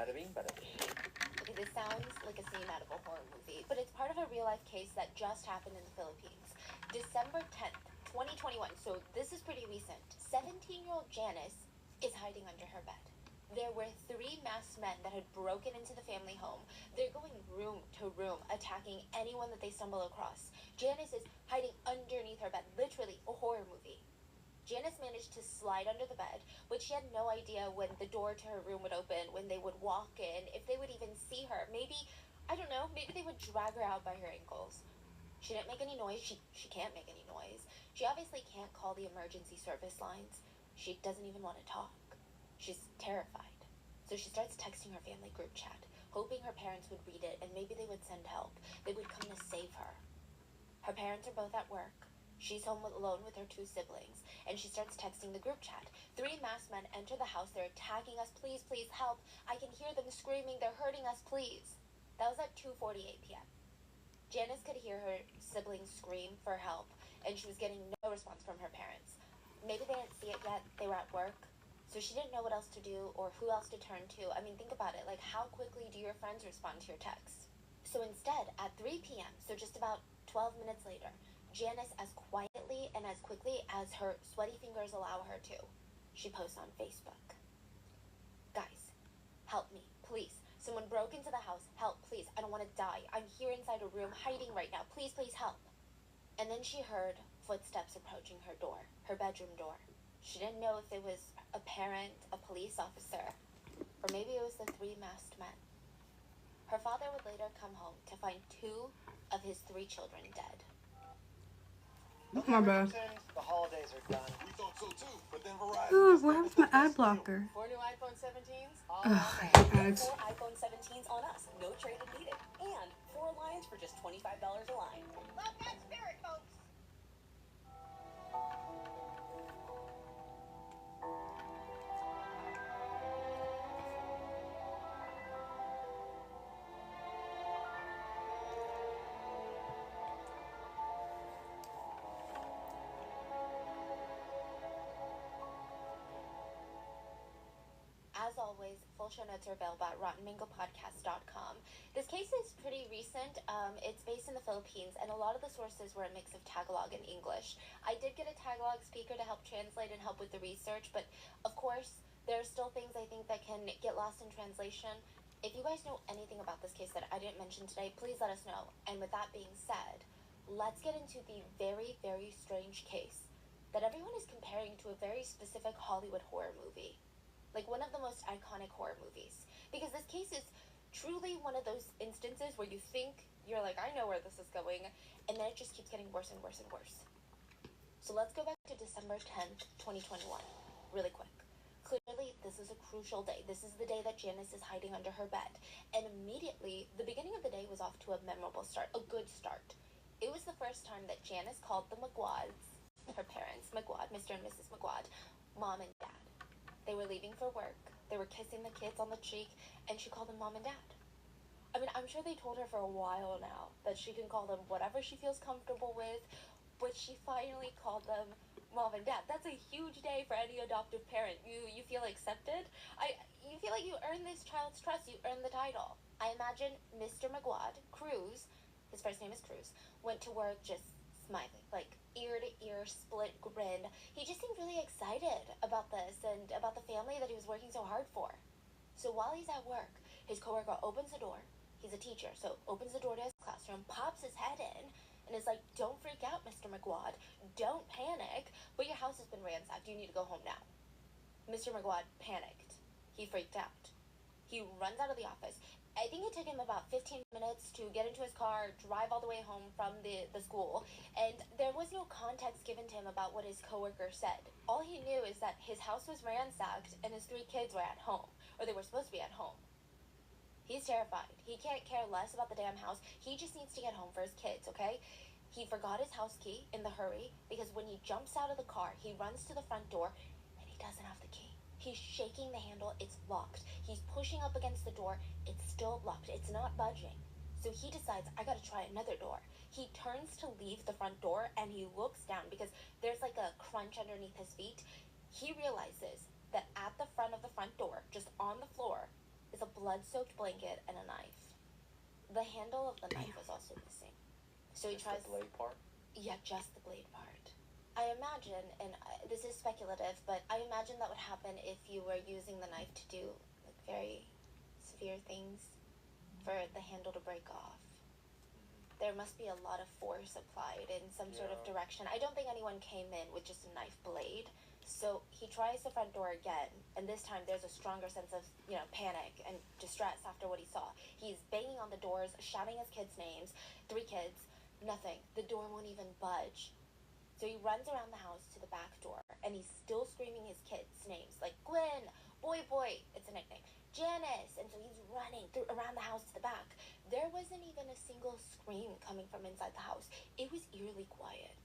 Bada bing, bada bing. Okay, this sounds like a scene out of a horror movie, but it's part of a real-life case that just happened in the Philippines. December 10th, 2021, so this is pretty recent. 17-year-old Janice is hiding under her bed. There were 3 masked men that had broken into the family home. They're going room to room, attacking anyone that they stumble across. Janice is hiding underneath her bed, literally a horror movie. Janice managed to slide under the bed, but she had no idea when the door to her room would open, when they would walk in, if they would even see her. Maybe, I don't know, maybe they would drag her out by her ankles. She didn't make any noise. She can't make any noise. She obviously can't call the emergency service lines. She doesn't even want to talk. She's terrified. So she starts texting her family group chat, hoping her parents would read it and maybe they would send help. They would come to save her. Her parents are both at work. She's home alone with her 2 siblings, and she starts texting the group chat. 3 masked men enter the house. They're attacking us. Please, please, help. I can hear them screaming. They're hurting us, please. That was at 2:48 p.m. Janice could hear her siblings scream for help, and she was getting no response from her parents. Maybe they didn't see it yet. They were at work, so she didn't know what else to do or who else to turn to. I mean, think about it. Like, how quickly do your friends respond to your texts? So instead, at 3 p.m., so just about 12 minutes later, Janice, as quietly and as quickly as her sweaty fingers allow her to, she posts on Facebook. Guys, help me, please. Someone broke into the house. Help, please. I don't want to die. I'm here inside a room hiding right now. Please, please help. And then she heard footsteps approaching her door, her bedroom door. She didn't know if it was a parent, a police officer, or maybe it was the 3 masked men. Her father would later come home to find 2 of his 3 children dead. Okay, My bad. The holidays are done. We thought so too, but then Verizon. Oh, just what gave happened us to my the ad best deal. blocker? 4 new iPhone 17s, all Ugh, on I us. hate Get ads. 4 iPhone 17s on us. No trade-in needed. And 4 lines for just $25 a line. Love that spirit, folks. As always, full show notes are available at RottenMangoPodcast.com. This case is pretty recent. It's based in the Philippines, and a lot of the sources were a mix of Tagalog and English. I did get a Tagalog speaker to help translate and help with the research, but of course, there are still things I think that can get lost in translation. If you guys know anything about this case that I didn't mention today, please let us know. And with that being said, let's get into the very, very strange case that everyone is comparing to a very specific Hollywood horror movie. Like one of the most iconic horror movies. Because this case is truly one of those instances where you think, you're like, I know where this is going, and then it just keeps getting worse and worse and worse. So let's go back to December 10th, 2021, really quick. Clearly, this is a crucial day. This is the day that Janice is hiding under her bed. And immediately, the beginning of the day was off to a memorable start, a good start. It was the first time that Janice called the Maguads, her parents, Maguad, Mr. and Mrs. Maguad, mom and dad. They were leaving for work. They were kissing the kids on the cheek, and she called them mom and dad. I mean, I'm sure they told her for a while now that she can call them whatever she feels comfortable with, but she finally called them mom and dad. That's a huge day for any adoptive parent. You feel accepted. You feel like you earned this child's trust. You earned the title. I imagine Mr. Maguad, Cruz, his first name is Cruz, went to work just smiling, like ear to ear, split grin. He just seemed really excited about this and about the family that he was working so hard for. So while he's at work, his coworker opens the door. He's a teacher, so opens the door to his classroom, pops his head in, and is like, don't freak out, Mr. Maguad. Don't panic, but your house has been ransacked. You need to go home now. Mr. Maguad panicked. He freaked out. He runs out of the office. I think it took him about 15 minutes to get into his car, drive all the way home from the school, and there was no context given to him about what his coworker said. All he knew is that his house was ransacked and his 3 kids were at home, or they were supposed to be at home. He's terrified. He can't care less about the damn house. He just needs to get home for his kids, okay? He forgot his house key in the hurry because when he jumps out of the car, he runs to the front door and he doesn't have the key. He's shaking the handle. It's locked. He's pushing up against the door. It's still locked. It's not budging. So he decides, I gotta try another door. He turns to leave the front door and he looks down because there's like a crunch underneath his feet. He realizes that at the front of the front door, just on the floor, is a blood-soaked blanket and a knife. The handle of the knife was also missing. So he Just tries... the blade part? Yeah, just the blade part. I imagine, and this is speculative, but I imagine that would happen if you were using the knife to do like very severe things for the handle to break off. There must be a lot of force applied in some sort of Yeah. direction. I don't think anyone came in with just a knife blade. So he tries the front door again, and this time there's a stronger sense of, panic and distress after what he saw. He's banging on the doors, shouting his kids' names. 3 kids, nothing. The door won't even budge. So he runs around the house to the back door, and he's still screaming his kids' names, like Gwen, Boy, it's a nickname, Janice, and so he's running around the house to the back. There wasn't even a single scream coming from inside the house. It was eerily quiet.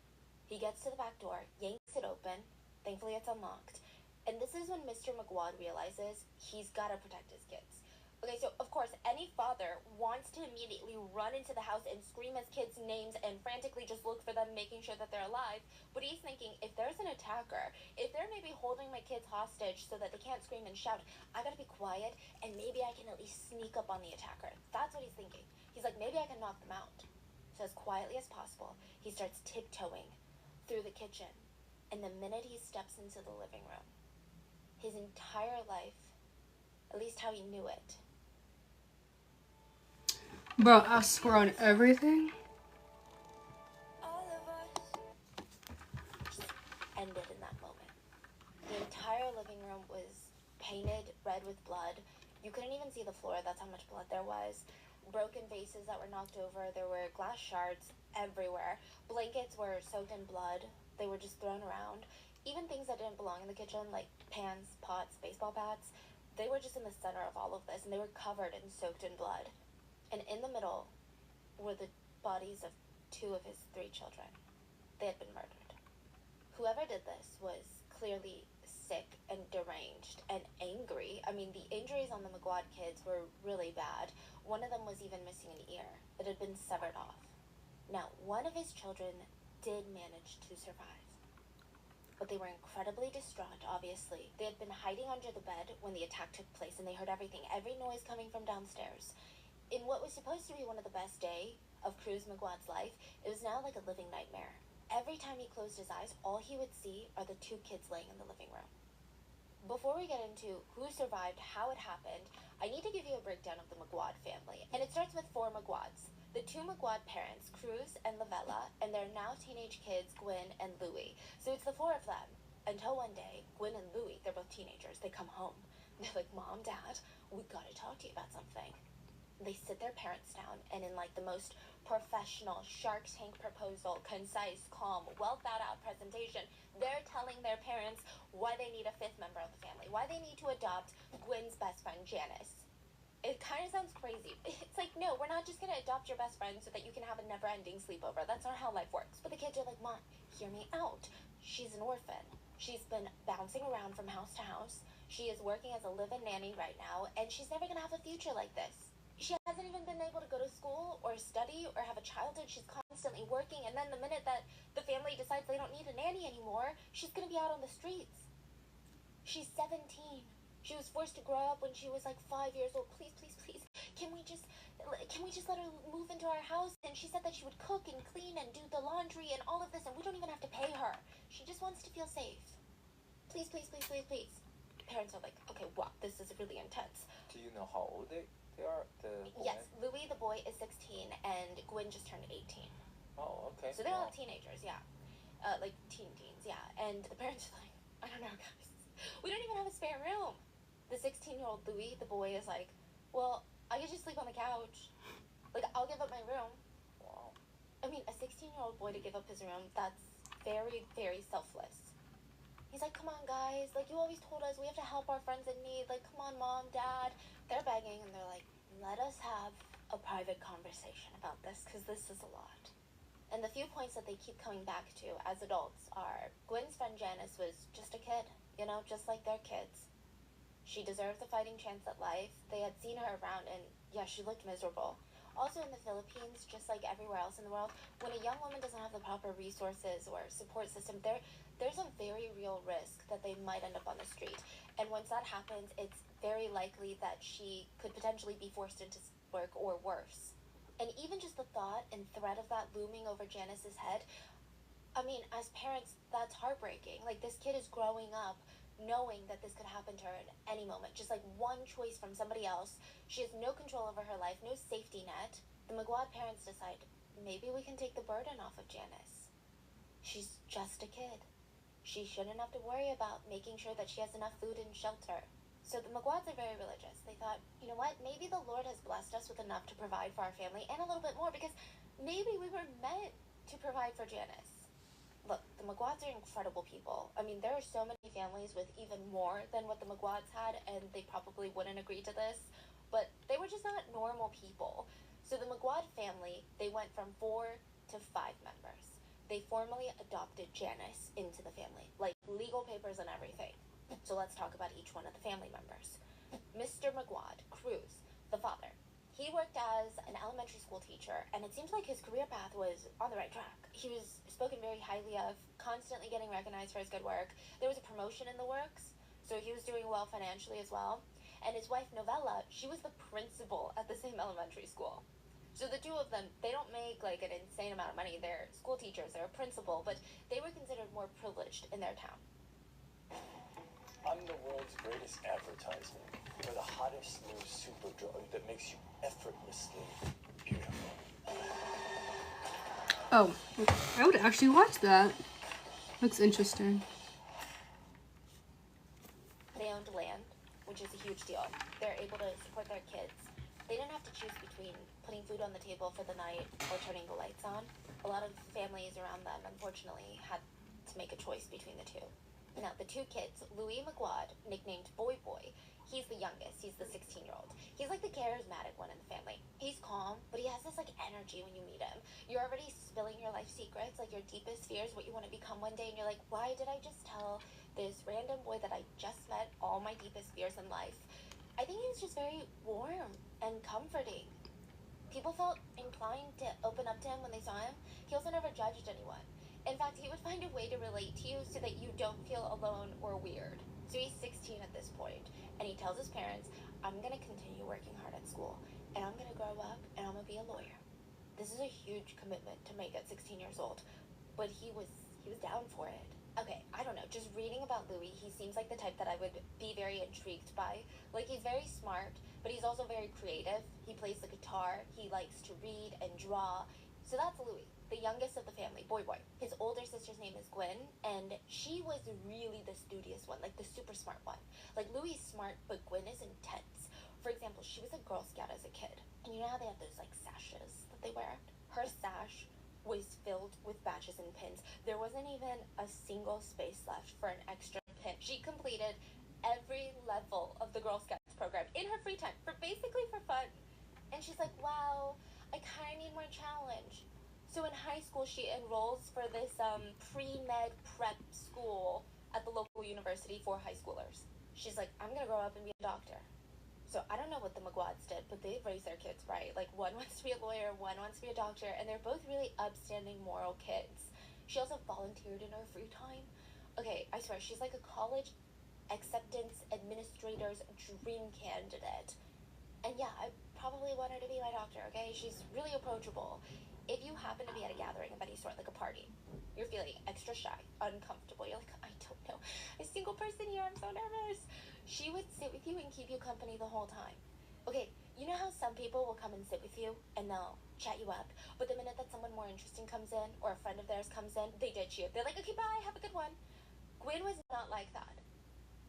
He gets to the back door, yanks it open. Thankfully, it's unlocked. And this is when Mr. McGuad realizes he's got to protect his kids. Okay, so of course, any father wants to immediately run into the house and scream his kids' names and frantically just look for them, making sure that they're alive. But he's thinking, if there's an attacker, if they're maybe holding my kids hostage so that they can't scream and shout, I gotta be quiet and maybe I can at least sneak up on the attacker. That's what he's thinking. He's like, maybe I can knock them out. So as quietly as possible, he starts tiptoeing through the kitchen. And the minute he steps into the living room, his entire life, at least how he knew it, Bro, I swear on everything. ended in that moment. The entire living room was painted red with blood. You couldn't even see the floor, that's how much blood there was. Broken vases that were knocked over. There were glass shards everywhere. Blankets were soaked in blood. They were just thrown around. Even things that didn't belong in the kitchen, like pans, pots, baseball bats, they were just in the center of all of this, and they were covered and soaked in blood. And in the middle were the bodies of 2 of his 3 children. They had been murdered. Whoever did this was clearly sick and deranged and angry. I mean, the injuries on the McGuad kids were really bad. One of them was even missing an ear. It had been severed off. Now, one of his children did manage to survive. But they were incredibly distraught, obviously. They had been hiding under the bed when the attack took place, and they heard everything, every noise coming from downstairs. In what was supposed to be one of the best days of Cruz McGuad's life, it was now like a living nightmare. Every time he closed his eyes, all he would see are the 2 kids laying in the living room. Before we get into who survived, how it happened, I need to give you a breakdown of the McGuad family. And it starts with 4 McGuads. The 2 McGuad parents, Cruz and Lavella, and their now teenage kids, Gwen and Louie. So it's the 4 of them. Until one day, Gwen and Louie, they're both teenagers, they come home. They're like, Mom, Dad, we gotta talk to you about something. They sit their parents down, and in like the most professional Shark Tank proposal, concise, calm, well thought out presentation, they're telling their parents why they need a 5th member of the family, why they need to adopt Gwen's best friend, Janice. It kind of sounds crazy. It's like, no, we're not just going to adopt your best friend so that you can have a never-ending sleepover. That's not how life works. But the kids are like, Mom, hear me out. She's an orphan. She's been bouncing around from house to house. She is working as a live-in nanny right now, and she's never going to have a future like this. She hasn't even been able to go to school or study or have a childhood. She's constantly working, and then the minute that the family decides they don't need a nanny anymore, she's going to be out on the streets. She's 17. She was forced to grow up when she was like 5 years old. Please, please, please, can we just let her move into our house? And she said that she would cook and clean and do the laundry and all of this, and we don't even have to pay her. She just wants to feel safe. Please, please, please, please, please. Parents are like, okay, wow, this is really intense. Do you know how old they are? Yes, Louis the boy is 16 and Gwen just turned 18. Oh, okay. So they're all teenagers, yeah. Like teens, yeah. And the parents are like, I don't know, guys. We don't even have a spare room. The 16-year-old Louis, the boy, is like, well, I could just sleep on the couch. Like, I'll give up my room. Wow. I mean, a 16-year-old boy to give up his room, that's very, very selfless. He's like, come on, guys. Like, you always told us we have to help our friends in need. Like, come on, Mom, Dad. They're begging, and they're like, let us have a private conversation about this, because this is a lot. And the few points that they keep coming back to as adults are, Gwen's friend Janice was just a kid, just like their kids. She deserved the fighting chance at life. They had seen her around, and yeah, she looked miserable. Also in the Philippines, just like everywhere else in the world, when a young woman doesn't have the proper resources or support system, there's a very real risk that they might end up on the street. And once that happens, it's very likely that she could potentially be forced into work or worse. And even just the thought and threat of that looming over Janice's head, I mean, as parents, that's heartbreaking. Like, this kid is growing up knowing that this could happen to her at any moment. Just like one choice from somebody else. She has no control over her life, no safety net. The McGuad parents decide, maybe we can take the burden off of Janice. She's just a kid. She shouldn't have to worry about making sure that she has enough food and shelter. So the McGuads are very religious. They thought, you know what, maybe the Lord has blessed us with enough to provide for our family and a little bit more, because maybe we were meant to provide for Janice. Look, the McGuads are incredible people. I mean, there are so many families with even more than what the McGuads had, and they probably wouldn't agree to this, but they were just not normal people. So the McGuad family, they went from 4 to 5 members. They formally adopted Janice into the family, like legal papers and everything. So let's talk about each one of the family members. Mr. McGuad, Cruz, the father. He worked as an elementary school teacher, and it seems like his career path was on the right track. He was spoken very highly of, constantly getting recognized for his good work. There was a promotion in the works, so he was doing well financially as well. And his wife, Novella, she was the principal at the same elementary school. So the two of them, they don't make like an insane amount of money. They're school teachers, they're a principal, but they were considered more privileged in their town. I'm the world's greatest advertisement for the hottest new super drug that makes you effortlessly beautiful. Oh, I would actually watch that. Looks interesting. They owned land, which is a huge deal. They're able to support their kids. They didn't have to choose between putting food on the table for the night or turning the lights on. A lot of families around them, unfortunately, had to make a choice between the two. Now, the two kids, Louis McGuad, nicknamed Boy Boy, he's the youngest. He's the 16-year-old. He's like the charismatic one in the family. He's calm, but he has this like energy when you meet him. You're already spilling your life secrets, like your deepest fears, what you want to become one day, and you're like, why did I just tell this random boy that I just met all my deepest fears in life? I think he was just very warm and comforting. People felt inclined to open up to him when they saw him. He also never judged anyone. In fact, he would find a way to relate to you so that you don't feel alone or weird. So he's 16 at this point, and he tells his parents, I'm going to continue working hard at school, and I'm going to grow up, and I'm going to be a lawyer. This is a huge commitment to make at 16 years old, but he was down for it. Okay, I don't know, just reading about Louis, he seems like the type that I would be very intrigued by. Like, he's very smart, but he's also very creative. He plays the guitar, he likes to read and draw. So that's Louis, the youngest of the family, Boy Boy. His older sister's name is Gwen, and she was really the studious one, like the super smart one. Like, Louis is smart, but Gwen is intense. For example, she was a Girl Scout as a kid. And you know how they have those, like, sashes that they wear? Her sash was filled with badges and pins. There wasn't even a single space left for an extra pin. She completed every level of the Girl Scouts program in her free time, basically for fun. And she's like, wow, I kind of need more challenge. So in high school, she enrolls for this pre-med prep school at the local university for high schoolers. She's like, I'm going to grow up and be a doctor. So I don't know what the McGuads did, but they raised their kids right. Like, one wants to be a lawyer, one wants to be a doctor, and they're both really upstanding, moral kids. She also volunteered in her free time. Okay, I swear, she's like a college acceptance administrator's dream candidate. And yeah, I probably want her to be my doctor, okay? She's really approachable. If you happen to be at a gathering of any sort, like a party, you're feeling extra shy, uncomfortable, you're like, I don't know, a single person here, I'm so nervous. She would sit with you and keep you company the whole time. Okay, you know how some people will come and sit with you and they'll chat you up, but the minute that someone more interesting comes in or a friend of theirs comes in, they ditch you. They're like, okay, bye, have a good one. Gwen was not like that.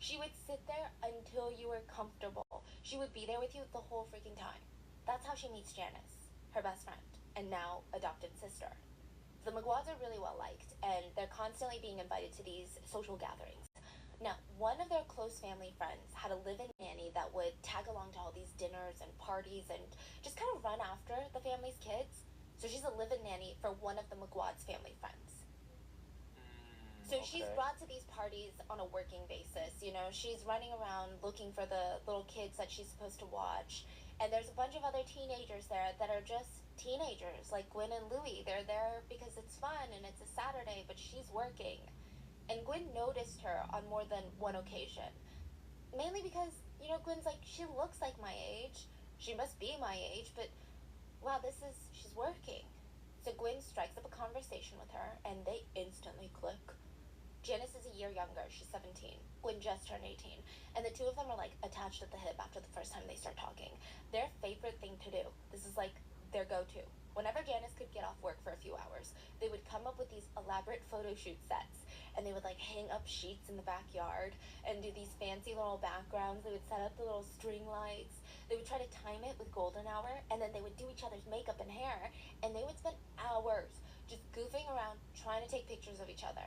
She would sit there until you were comfortable. She would be there with you the whole freaking time. That's how she meets Janice, her best friend, and now adopted sister. The McGuads are really well liked, and they're constantly being invited to these social gatherings. Now, one of their close family friends had a live-in nanny that would tag along to all these dinners and parties and just kind of run after the family's kids. So she's a live-in nanny for one of the McGuad's family friends. So she's brought to these parties on a working basis, you know. She's running around looking for the little kids that she's supposed to watch. And there's a bunch of other teenagers there that are just teenagers, like Gwen and Louie. They're there because it's fun and it's a Saturday, but she's working. And Gwen noticed her on more than one occasion. Mainly because, you know, Gwen's like, she looks like my age. She must be my age, but wow, she's working. So Gwen strikes up a conversation with her, and they instantly click. Janice is a year younger. She's 17. Gwen just turned 18. And the two of them are like attached at the hip after the first time they start talking. Their favorite thing to do, this is like their go-to. Whenever Janice could get off work for a few hours, they would come up with these elaborate photo shoot sets. And they would like hang up sheets in the backyard and do these fancy little backgrounds. They would set up the little string lights. They would try to time it with golden hour. And then they would do each other's makeup and hair. And they would spend hours just goofing around trying to take pictures of each other.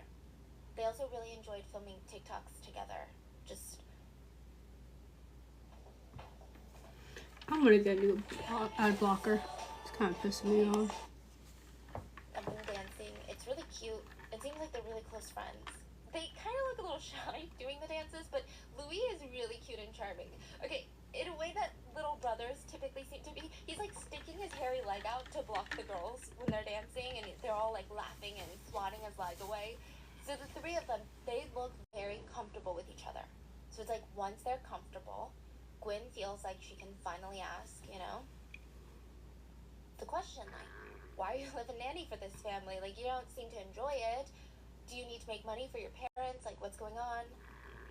They also really enjoyed filming TikToks together. Just... I'm gonna get a new ad blocker. It's kind of pissing me off. Of them dancing. It's really cute. It seems like they're really close friends. They kind of look a little shy doing the dances, but Louis is really cute and charming. Okay, in a way that little brothers typically seem to be, he's like sticking his hairy leg out to block the girls when they're dancing, and they're all like laughing and swatting his leg away. So the three of them, they look very comfortable with each other. So it's like once they're comfortable, Gwen feels like she can finally ask, you know, the question, like, why are you living nanny for this family? Like, you don't seem to enjoy it. Do you need to make money for your parents? Like, what's going on?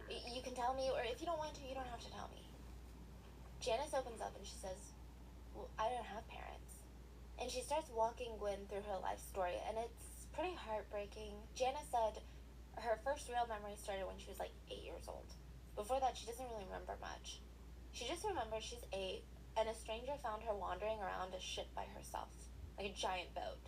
You can tell me, or if you don't want to, you don't have to tell me. Janice opens up and she says, well, I don't have parents. And she starts walking Gwen through her life story, and it's pretty heartbreaking. Janice said her first real memory started when she was like 8 years old. Before that, she doesn't really remember much. She just remembers she's 8, and a stranger found her wandering around a ship by herself, like a giant boat.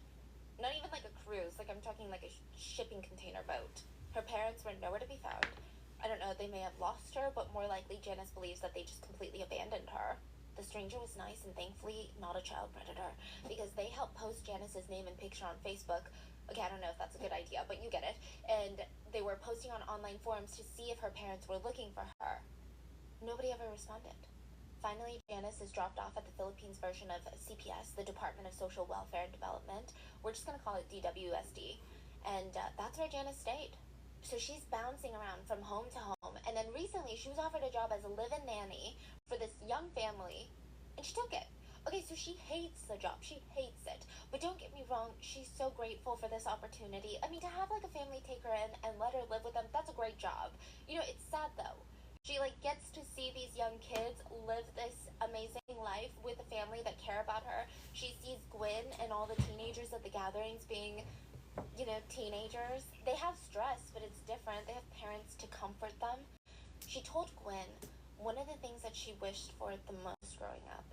Not even like a cruise, like I'm talking like a shipping container boat. Her parents were nowhere to be found. I don't know, they may have lost her, but more likely Janice believes that they just completely abandoned her. The stranger was nice and thankfully not a child predator, because they helped post Janice's name and picture on Facebook. Okay, I don't know if that's a good idea, but you get it. And they were posting on online forums to see if her parents were looking for her. Nobody ever responded. Finally, Janice is dropped off at the Philippines version of CPS, the Department of Social Welfare and Development. We're just going to call it DWSD. And that's where Janice stayed. So she's bouncing around from home to home. And then recently, she was offered a job as a live-in nanny for this young family, and she took it. Okay, so she hates the job. She hates it. But don't get me wrong, she's so grateful for this opportunity. I mean, to have like a family take her in and let her live with them, that's a great job. You know, it's sad though. She like gets to see these young kids live this amazing life with a family that care about her. She sees Gwen and all the teenagers at the gatherings being, you know, teenagers. They have stress, but it's different. They have parents to comfort them. She told Gwen one of the things that she wished for the most growing up.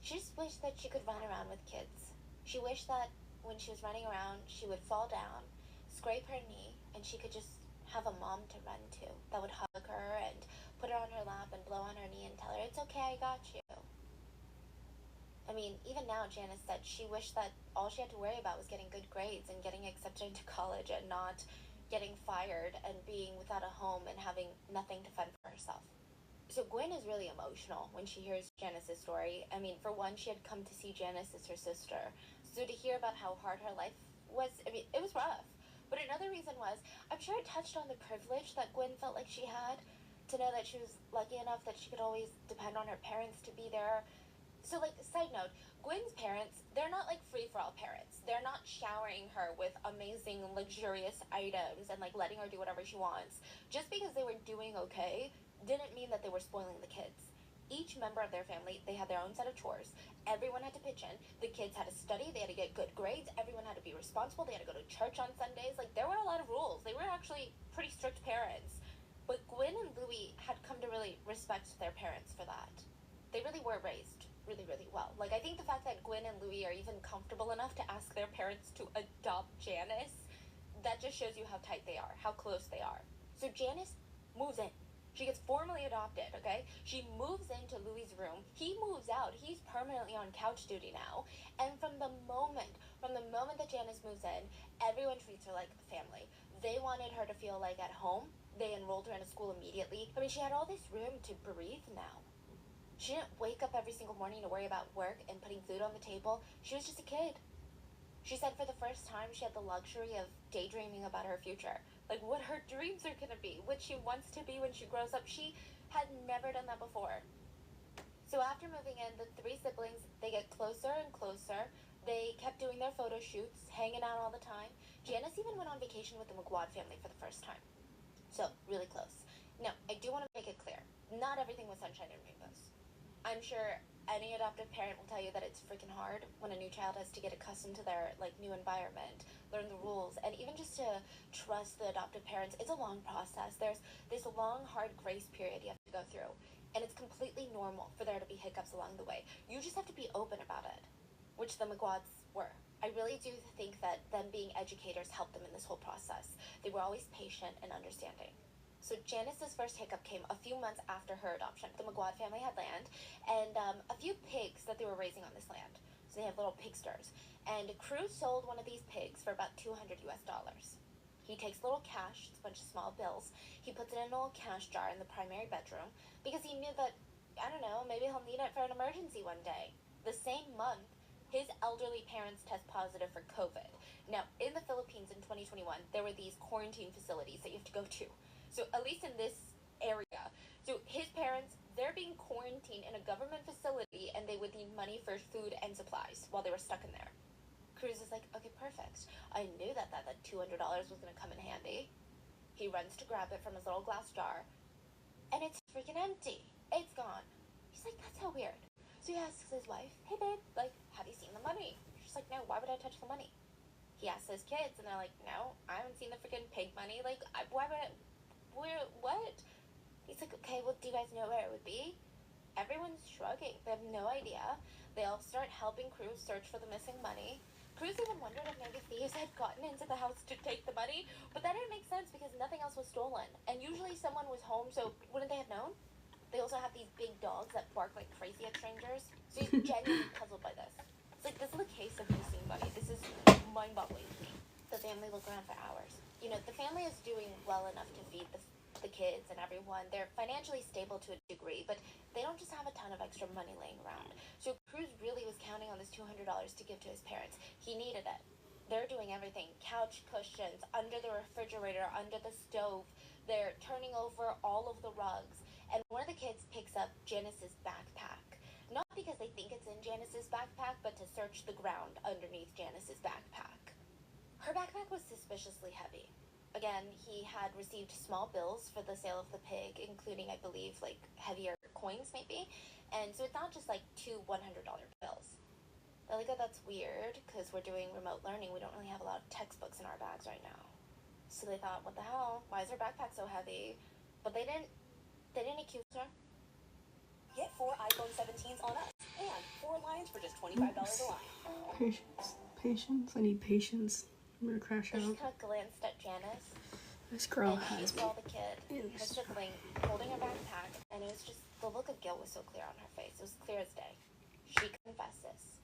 She just wished that she could run around with kids. She wished that when she was running around, she would fall down, scrape her knee, and she could just have a mom to run to that would hug her and put her on her lap and blow on her knee and tell her, it's okay, I got you. I mean, even now, Janice said she wished that all she had to worry about was getting good grades and getting accepted into college and not getting fired and being without a home and having nothing to fend for herself. So Gwen is really emotional when she hears Janice's story. I mean, for one, she had come to see Janice as her sister. So to hear about how hard her life was, I mean, it was rough. But another reason was, I'm sure it touched on the privilege that Gwen felt like she had to know that she was lucky enough that she could always depend on her parents to be there. So, like, side note, Gwen's parents, they're not, like, free-for-all parents. They're not showering her with amazing, luxurious items and, like, letting her do whatever she wants. Just because they were doing okay didn't mean that they were spoiling the kids. Each member of their family, they had their own set of chores. Everyone had to pitch in. The kids had to study. They had to get good grades. Everyone had to be responsible. They had to go to church on Sundays. Like, there were a lot of rules. They were actually pretty strict parents. But Gwen and Louis had come to really respect their parents for that. They really were raised really, really well. Like, I think the fact that Gwen and Louis are even comfortable enough to ask their parents to adopt Janice, that just shows you how tight they are, how close they are. So Janice moves in. She gets formally adopted, okay? She moves into Louis' room. He moves out. He's permanently on couch duty now. And from the moment that Janice moves in, everyone treats her like family. They wanted her to feel like at home. They enrolled her in a school immediately. I mean, she had all this room to breathe now. She didn't wake up every single morning to worry about work and putting food on the table. She was just a kid. She said for the first time she had the luxury of daydreaming about her future. Like what her dreams are gonna be, what she wants to be when she grows up. She had never done that before. So after moving in, the three siblings, they get closer and closer. They kept doing their photo shoots, hanging out all the time. Janice even went on vacation with the McGuad family for the first time. So, really close. Now, I do want to make it clear, not everything was sunshine and rainbows. I'm sure any adoptive parent will tell you that it's freaking hard when a new child has to get accustomed to their new environment, learn the rules, and even just to trust the adoptive parents. It's a long process. There's this long, hard grace period you have to go through, and it's completely normal for there to be hiccups along the way. You just have to be open about it, which the McGuads were. I really do think that them being educators helped them in this whole process. They were always patient and understanding. So Janice's first hiccup came a few months after her adoption. The McGuad family had land and a few pigs that they were raising on this land. So they have little pigsters. And Cruz sold one of these pigs for about $200 US. He takes a little cash, it's a bunch of small bills. He puts it in a little cash jar in the primary bedroom because he knew that, I don't know, maybe he'll need it for an emergency one day. The same month, his elderly parents test positive for COVID. Now, in the Philippines in 2021, there were these quarantine facilities that you have to go to. So at least in this area. So his parents, they're being quarantined in a government facility and they would need money for food and supplies while they were stuck in there. Cruz is like, okay, perfect. I knew that $200 was going to come in handy. He runs to grab it from his little glass jar and it's freaking empty. It's gone. He's like, that's so weird. So he asks his wife, hey babe, have you seen the money? She's like, no, why would I touch the money? He asks his kids and they're like, no, I haven't seen the freaking pig money. Why would I? What? He's like, okay, well, do you guys know where it would be? Everyone's shrugging. They have no idea. They all start helping Cruz search for the missing money. Cruz even wondered if maybe thieves had gotten into the house to take the money, but that didn't make sense because nothing else was stolen. And usually someone was home, so wouldn't they have known? They also have these big dogs that bark like crazy at strangers. So he's genuinely puzzled by this. It's like, this is a case of missing money. This is mind-boggling to me. The family looked around for hours. You know, the family is doing well enough to feed the kids and everyone. They're financially stable to a degree, but they don't just have a ton of extra money laying around. So Cruz really was counting on this $200 to give to his parents. He needed it. They're doing everything. Couch cushions, under the refrigerator, under the stove. They're turning over all of the rugs. And one of the kids picks up Janice's backpack. Not because they think it's in Janice's backpack, but to search the ground underneath Janice's backpack. Her backpack was suspiciously heavy. Again, he had received small bills for the sale of the pig, including, I believe, heavier coins, maybe. And so it's not just, two $100 bills. They're like, oh, that's weird, because we're doing remote learning. We don't really have a lot of textbooks in our bags right now. So they thought, what the hell? Why is her backpack so heavy? But they didn't accuse her. Get 4 iPhone 17s on us and 4 lines for just $25 a line. Patience. I need patience. I'm gonna crash She out. kind of glanced at Janice, This girl and she has me. saw the kid, in her this. sibling, holding her backpack, and it was just, the look of guilt was so clear on her face. It was clear as day. She confesses.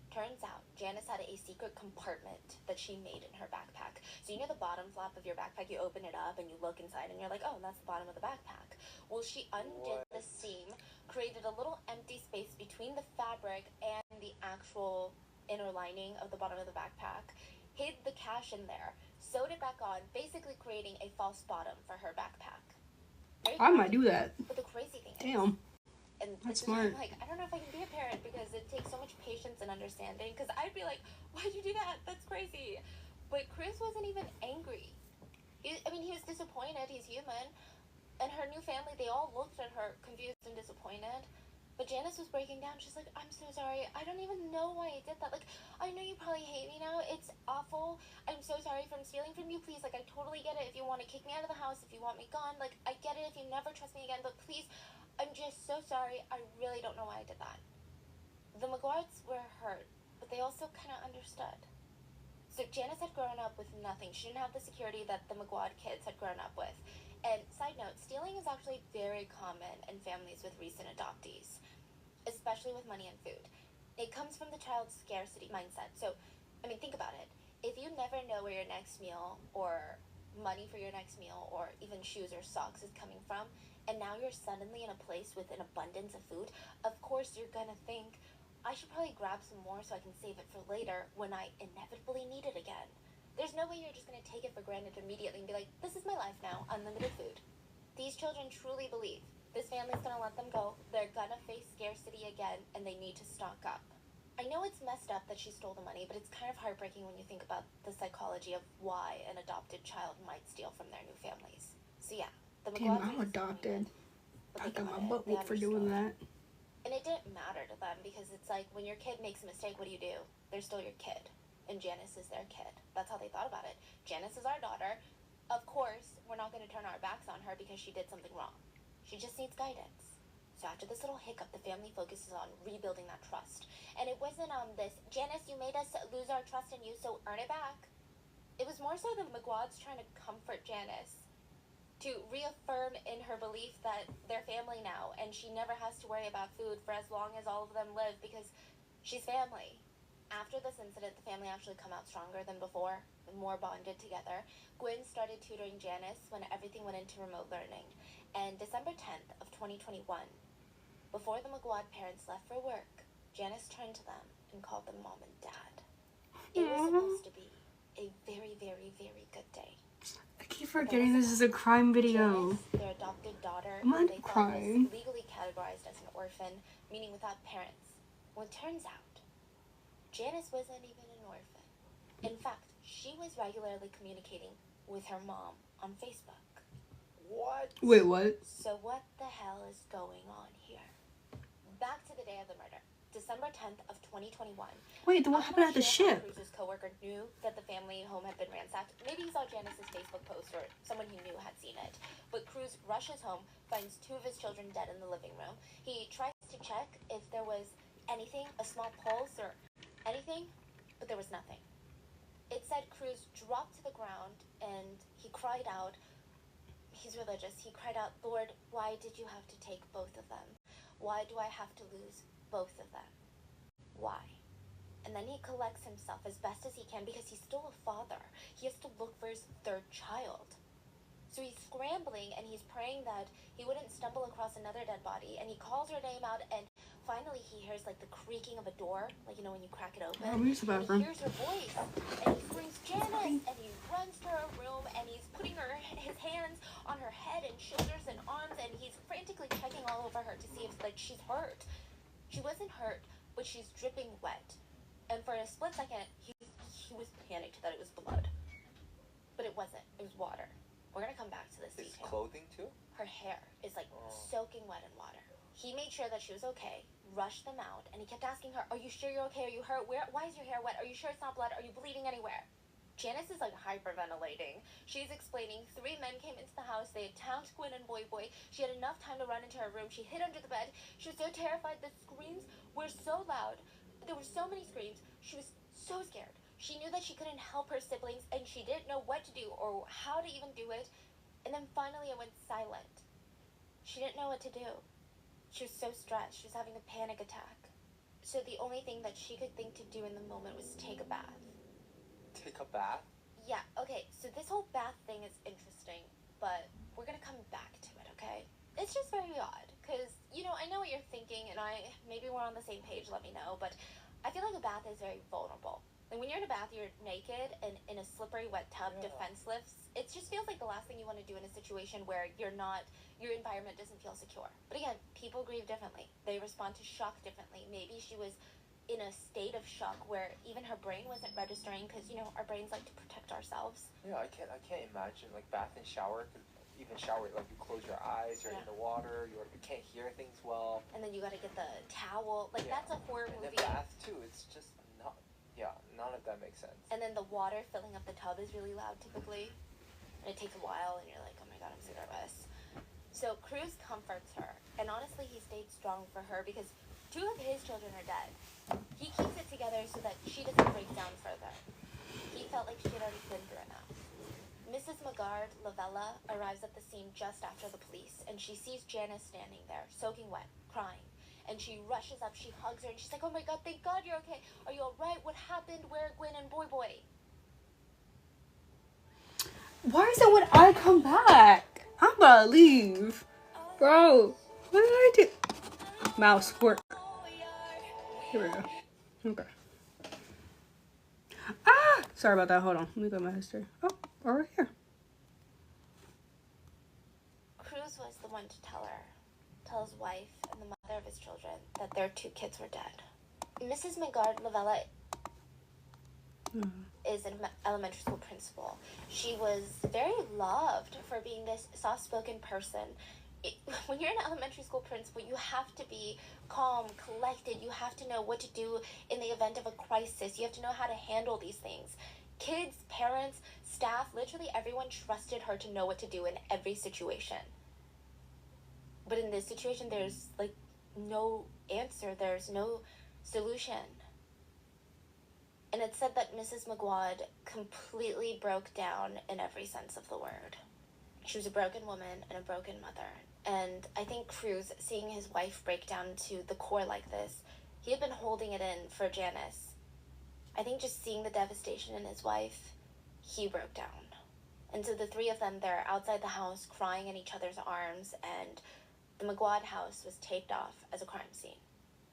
Turns out, Janice had a secret compartment that she made in her backpack. So you know the bottom flap of your backpack, you open it up and you look inside and you're like, oh, that's the bottom of the backpack. Well, she undid the seam, created a little empty space between the fabric and the actual inner lining of the bottom of the backpack, hid the cash in there, sewed it back on, basically creating a false bottom for her backpack. Very I might crazy. do that. But the crazy thing is, Damn. and That's this is why I'm smart. like, I don't know if I can be a parent because it takes so much patience and understanding. Because I'd be like, why'd you do that? That's crazy. But Chris wasn't even angry. He was disappointed. He's human. And her new family, they all looked at her confused and disappointed. But Janice was breaking down. She's like, I'm so sorry. I don't even know why I did that. I know you probably hate me now. It's awful. I'm so sorry for stealing from you. Please, I totally get it. If you want to kick me out of the house, if you want me gone, I get it if you never trust me again. But please, I'm just so sorry. I really don't know why I did that. The McGuards were hurt, but they also kind of understood. So Janice had grown up with nothing. She didn't have the security that the McGuad kids had grown up with. And side note, stealing is actually very common in families with recent adoptees, especially with money and food. It comes from the child's scarcity mindset. So, think about it. If you never know where your next meal or money for your next meal or even shoes or socks is coming from, and now you're suddenly in a place with an abundance of food, of course you're gonna think, I should probably grab some more so I can save it for later when I inevitably need it again. There's no way you're just gonna take it for granted immediately and be like, this is my life now, unlimited food. These children truly believe this family's gonna let them go, they're gonna face scarcity again, and they need to stock up. I know it's messed up that she stole the money, but it's kind of heartbreaking when you think about the psychology of why an adopted child might steal from their new families. So yeah, the Damn, McGuads I'm are adopted. disappointed, but I they got my it. butt They whooped for doing understood. that. And it didn't matter to them because it's like when your kid makes a mistake, what do? They're still your kid. And Janice is their kid. That's how they thought about it. Janice is our daughter. Of course, we're not going to turn our backs on her because she did something wrong. She just needs guidance. So after this little hiccup, the family focuses on rebuilding that trust. And it wasn't this, Janice, you made us lose our trust in you, so earn it back. It was more so the McGuads trying to comfort Janice, to reaffirm in her belief that they're family now, and she never has to worry about food for as long as all of them live because she's family. After this incident, the family actually come out stronger than before, more bonded together. Gwen started tutoring Janice when everything went into remote learning. And December 10th of 2021, before the McGuad parents left for work, Janice turned to them and called them mom and dad. It was supposed to be a very, very, very good day. I keep forgetting this is a crime video. Janice, their adopted daughter, I'm not they thought crying. was legally categorized as an orphan, meaning without parents. Well, it turns out, Janice wasn't even an orphan. In fact, she was regularly communicating with her mom on Facebook. What? Wait, what? So what the hell is going on here? Back to the day of the murder, December 10th of 2021. Wait, then what I'm happened not at the sure how ship? Cruz's coworker knew that the family home had been ransacked. Maybe he saw Janice's Facebook post or someone he knew had seen it. But Cruz rushes home, finds two of his children dead in the living room. He tries to check if there was anything, a small pulse or anything, but there was nothing. It said Cruz dropped to the ground and he cried out. He's religious. He cried out, Lord, why did you have to take both of them? Why do I have to lose both of them? Why? And then he collects himself as best as he can because he's still a father. He has to look for his third child. So he's scrambling and he's praying that he wouldn't stumble across another dead body. And he calls her name out and finally he hears like the creaking of a door, like, you know, when you crack it open. Oh, use the And bathroom. he hears her voice and he screams, Janice! And he runs to her room and he's putting his hands on her head and shoulders and arms and he's frantically checking all over her to see if like she's hurt. She wasn't hurt, but she's dripping wet. And for a split second, he was panicked that it was blood. But it wasn't. It was water. We're gonna come back to this Is detail. clothing too? Her hair is like Oh. soaking wet in water. He made sure that she was okay, rushed them out, and he kept asking her, are you sure you're okay? Are you hurt? Why is your hair wet? Are you sure it's not blood? Are you bleeding anywhere? Janice is like hyperventilating. She's explaining 3 men came into the house. They attacked Gwen and Boy Boy. She had enough time to run into her room. She hid under the bed. She was so terrified. The screams were so loud. There were so many screams. She was so scared. She knew that she couldn't help her siblings and she didn't know what to do or how to even do it. And then finally it went silent. She didn't know what to do. She was so stressed. She was having a panic attack. So the only thing that she could think to do in the moment was take a bath. Take a bath? Yeah, okay, so this whole bath thing is interesting, but we're gonna come back to it, okay? It's just very odd, because, you know, I know what you're thinking, and maybe we're on the same page, let me know, but I feel like a bath is very vulnerable. Like, when you're in a bath, you're naked and in a slippery, wet tub, Yeah. defenseless. It just feels like the last thing you want to do in a situation where your environment doesn't feel secure. But again, people grieve differently. They respond to shock differently. Maybe she was in a state of shock where even her brain wasn't registering because, you know, our brains like to protect ourselves. Yeah, I can't imagine like bath and shower. 'Cause even shower, like you close your eyes, you're Yeah. in the water, you can't hear things well. And then you got to get the towel. Like, Yeah. that's a horror And movie. the bath too. It's just not. Yeah, none of that makes sense. And then the water filling up the tub is really loud typically. And it takes a while and you're like, oh my god, I'm so nervous. So Cruz comforts her. And honestly, he stayed strong for her because 2 of his children are dead. He keeps it together so that she doesn't break down further. He felt like she had already been through enough. Mrs. Magard Lavella arrives at the scene just after the police, and she sees Janice standing there, soaking wet, crying. And she rushes up, she hugs her, and she's like, oh my god, thank god you're okay. Are you alright? What happened? Where are Gwen and Boy Boy? Why is it when I come back? I'm about to leave. Bro, what did I do? Mouse, work. Here we go. Okay. Ah! Sorry about that. Hold on. Let me go to my history. Oh, right here. Cruz was the one to tell his wife and the mother of his children that their 2 kids were dead. Mrs. Megard Lavella is an elementary school principal. She was very loved for being this soft-spoken person. When you're an elementary school principal, you have to be calm, collected. You have to know what to do in the event of a crisis. You have to know how to handle these things. Kids, parents, staff, literally everyone trusted her to know what to do in every situation. But in this situation, there's like no answer. There's no solution. And it's said that Mrs. Magwad completely broke down in every sense of the word. She was a broken woman and a broken mother. And I think Cruz, seeing his wife break down to the core like this, he had been holding it in for Janice. I think just seeing the devastation in his wife, he broke down. And so the 3 of them, they're outside the house crying in each other's arms, and the Magwad house was taped off as a crime scene.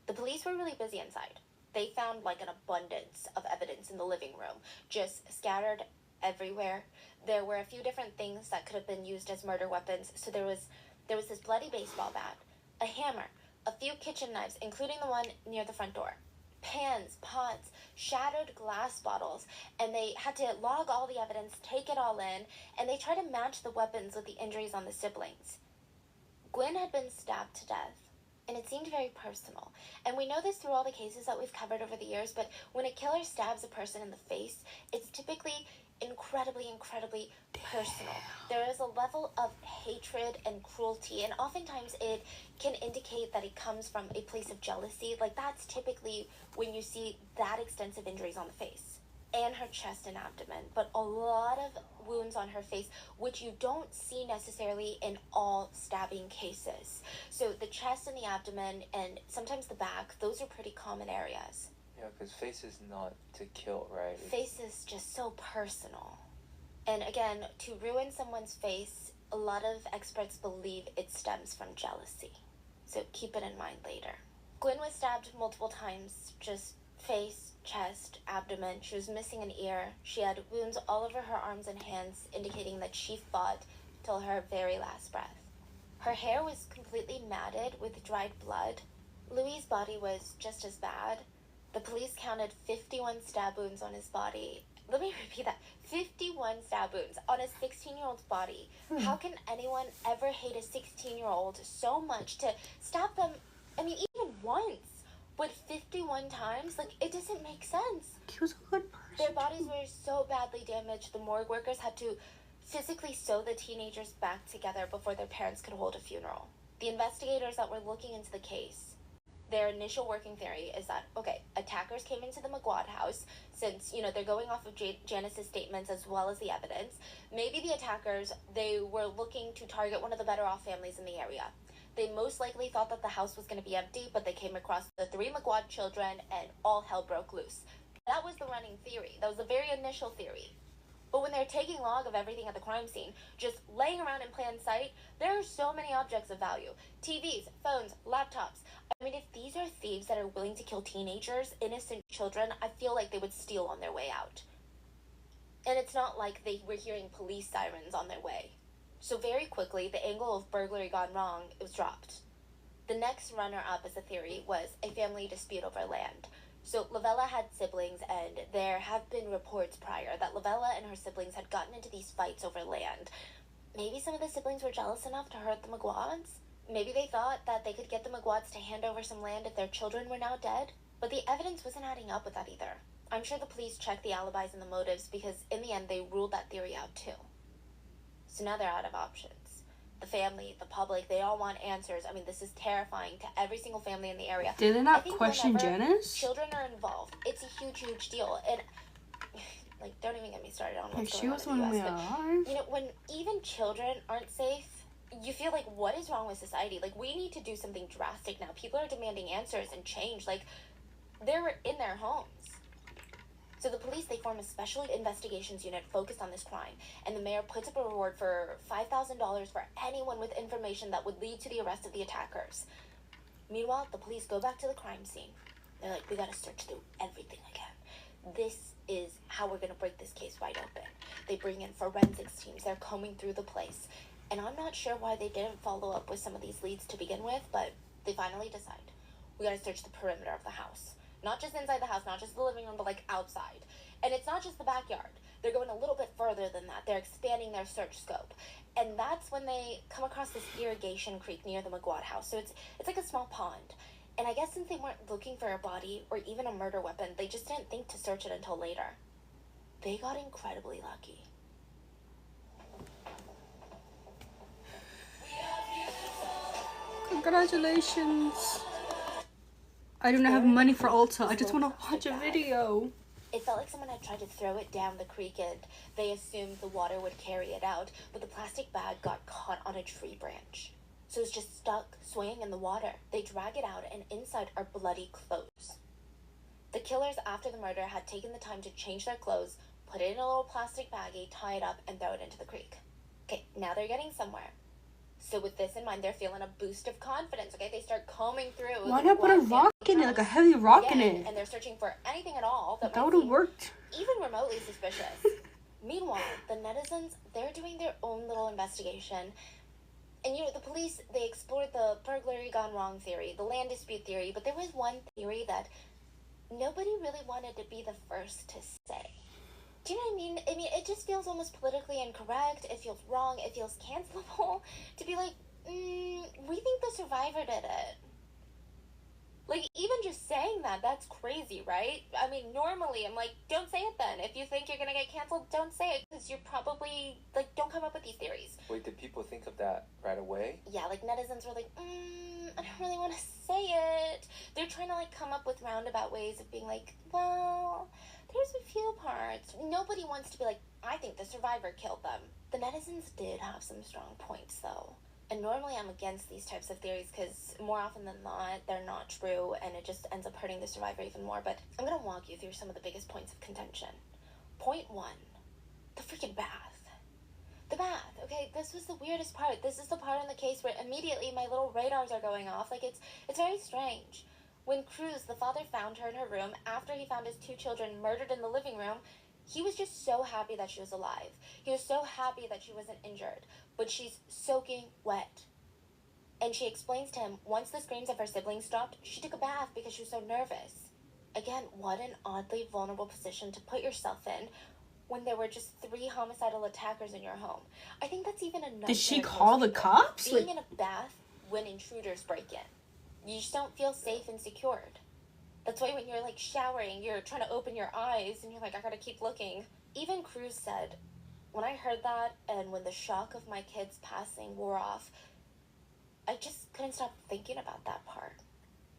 The police were really busy inside. They found like an abundance of evidence in the living room, just scattered everywhere. There were a few different things that could have been used as murder weapons. So there was this bloody baseball bat, a hammer, a few kitchen knives, including the one near the front door, pans, pots, shattered glass bottles, and they had to log all the evidence, take it all in, and they tried to match the weapons with the injuries on the siblings. Gwen had been stabbed to death, and it seemed very personal. And we know this through all the cases that we've covered over the years, but when a killer stabs a person in the face, it's typically incredibly personal. There is a level of hatred and cruelty, and oftentimes it can indicate that it comes from a place of jealousy. Like, that's typically when you see that extensive injuries on the face and her chest and abdomen, but a lot of wounds on her face, which you don't see necessarily in all stabbing cases. So the chest and the abdomen and sometimes the back, those are pretty common areas. Yeah, because face is not to kill, right? Face is just so personal. And again, to ruin someone's face, a lot of experts believe it stems from jealousy. So keep it in mind later. Gwen was stabbed multiple times, just face, chest, abdomen. She was missing an ear. She had wounds all over her arms and hands, indicating that she fought till her very last breath. Her hair was completely matted with dried blood. Louis' body was just as bad. The police counted 51 stab wounds on his body. Let me repeat that. 51 stab wounds on a 16-year-old's body. How can anyone ever hate a 16-year-old so much to stab them, I mean, even once, but 51 times? Like, it doesn't make sense. He was a good person. Their bodies were so badly damaged, the morgue workers had to physically sew the teenagers back together before their parents could hold a funeral. The investigators that were looking into the case, their initial working theory is that, okay, attackers came into the Magwad house, since, they're going off of Janice's statements as well as the evidence. Maybe the attackers, they were looking to target one of the better off families in the area. They most likely thought that the house was going to be empty, but they came across the 3 Magwad children and all hell broke loose. That was the running theory. That was the very initial theory. But when they're taking log of everything at the crime scene, just laying around in plain sight, there are so many objects of value. TVs, phones, laptops. I mean, if these are thieves that are willing to kill teenagers, innocent children, I feel like they would steal on their way out. And it's not like they were hearing police sirens on their way. So very quickly, the angle of burglary gone wrong, it was dropped. The next runner-up as a theory was a family dispute over land. So Lavella had siblings, and there have been reports prior that Lavella and her siblings had gotten into these fights over land. Maybe some of the siblings were jealous enough to hurt the Magwads? Maybe they thought that they could get the Magwads to hand over some land if their children were now dead? But the evidence wasn't adding up with that either. I'm sure the police checked the alibis and the motives because in the end they ruled that theory out too. So now they're out of options. The family, the public, they all want answers. I mean, this is terrifying to every single family in the area. Did they not question Janice? Children are involved. It's a huge deal. And, like, don't even get me started on what's going on in the US. But, when even children aren't safe, you feel like, what is wrong with society? Like, we need to do something drastic now. People are demanding answers and change. Like, they're in their homes. So the police, they form a special investigations unit focused on this crime, and the mayor puts up a reward for $5,000 for anyone with information that would lead to the arrest of the attackers. Meanwhile, the police go back to the crime scene. They're like, we gotta search through everything again. This is how we're gonna break this case wide open. They bring in forensics teams. They're combing through the place. And I'm not sure why they didn't follow up with some of these leads to begin with, but they finally decide. We gotta search the perimeter of the house. Not just inside the house, not just the living room, but like outside. And it's not just the backyard. They're going a little bit further than that. They're expanding their search scope. And that's when they come across this irrigation creek near the McGuad house. So it's like a small pond. And I guess since they weren't looking for a body or even a murder weapon, they just didn't think to search it until later. They got incredibly lucky. Congratulations. I do not have money for Ulta. I just want to watch a video. It felt like someone had tried to throw it down the creek and they assumed the water would carry it out, but the plastic bag got caught on a tree branch. So it's just stuck, swaying in the water. They drag it out and inside are bloody clothes. The killers, after the murder, had taken the time to change their clothes, put it in a little plastic baggie, tie it up, and throw it into the creek. Okay, now they're getting somewhere. So with this in mind, they're feeling a boost of confidence, okay? They start combing through. Why not put a rock in it, like a heavy rock in it? And they're searching for anything at all that That might would have seem worked. even remotely suspicious. Meanwhile, the netizens, they're doing their own little investigation. And the police, they explored the burglary gone wrong theory, the land dispute theory, but there was one theory that nobody really wanted to be the first to say. Do you know what I mean? I mean, it just feels almost politically incorrect. It feels wrong. It feels cancelable to be like, we think the survivor did it. Like, even just saying that, that's crazy, right? I mean, normally I'm like, don't say it then. If you think you're gonna get canceled, don't say it, because you're probably, like, don't come up with these theories. Wait, did people think of that right away? Yeah, like, netizens were like, I don't really want to say it. They're trying to, like, come up with roundabout ways of being like, well, there's a few parts. Nobody wants to be like, I think the survivor killed them. The netizens did have some strong points, though. And normally I'm against these types of theories because more often than not, they're not true and it just ends up hurting the survivor even more. But I'm going to walk you through some of the biggest points of contention. Point 1, the freaking bath. The bath, okay? This was the weirdest part. This is the part in the case where immediately my little radars are going off. Like, it's very strange. When Cruz, the father, found her in her room after he found his 2 children murdered in the living room, he was just so happy that she was alive. He was so happy that she wasn't injured. But she's soaking wet. And she explains to him, once the screams of her siblings stopped, she took a bath because she was so nervous. Again, what an oddly vulnerable position to put yourself in when there were just 3 homicidal attackers in your home. I think that's even enough. Did she call the cops? Being in a bath when intruders break in. You just don't feel safe and secured. That's why when you're, like, showering, you're trying to open your eyes, and you're like, I gotta keep looking. Even Cruz said, when I heard that, and when the shock of my kids passing wore off, I just couldn't stop thinking about that part.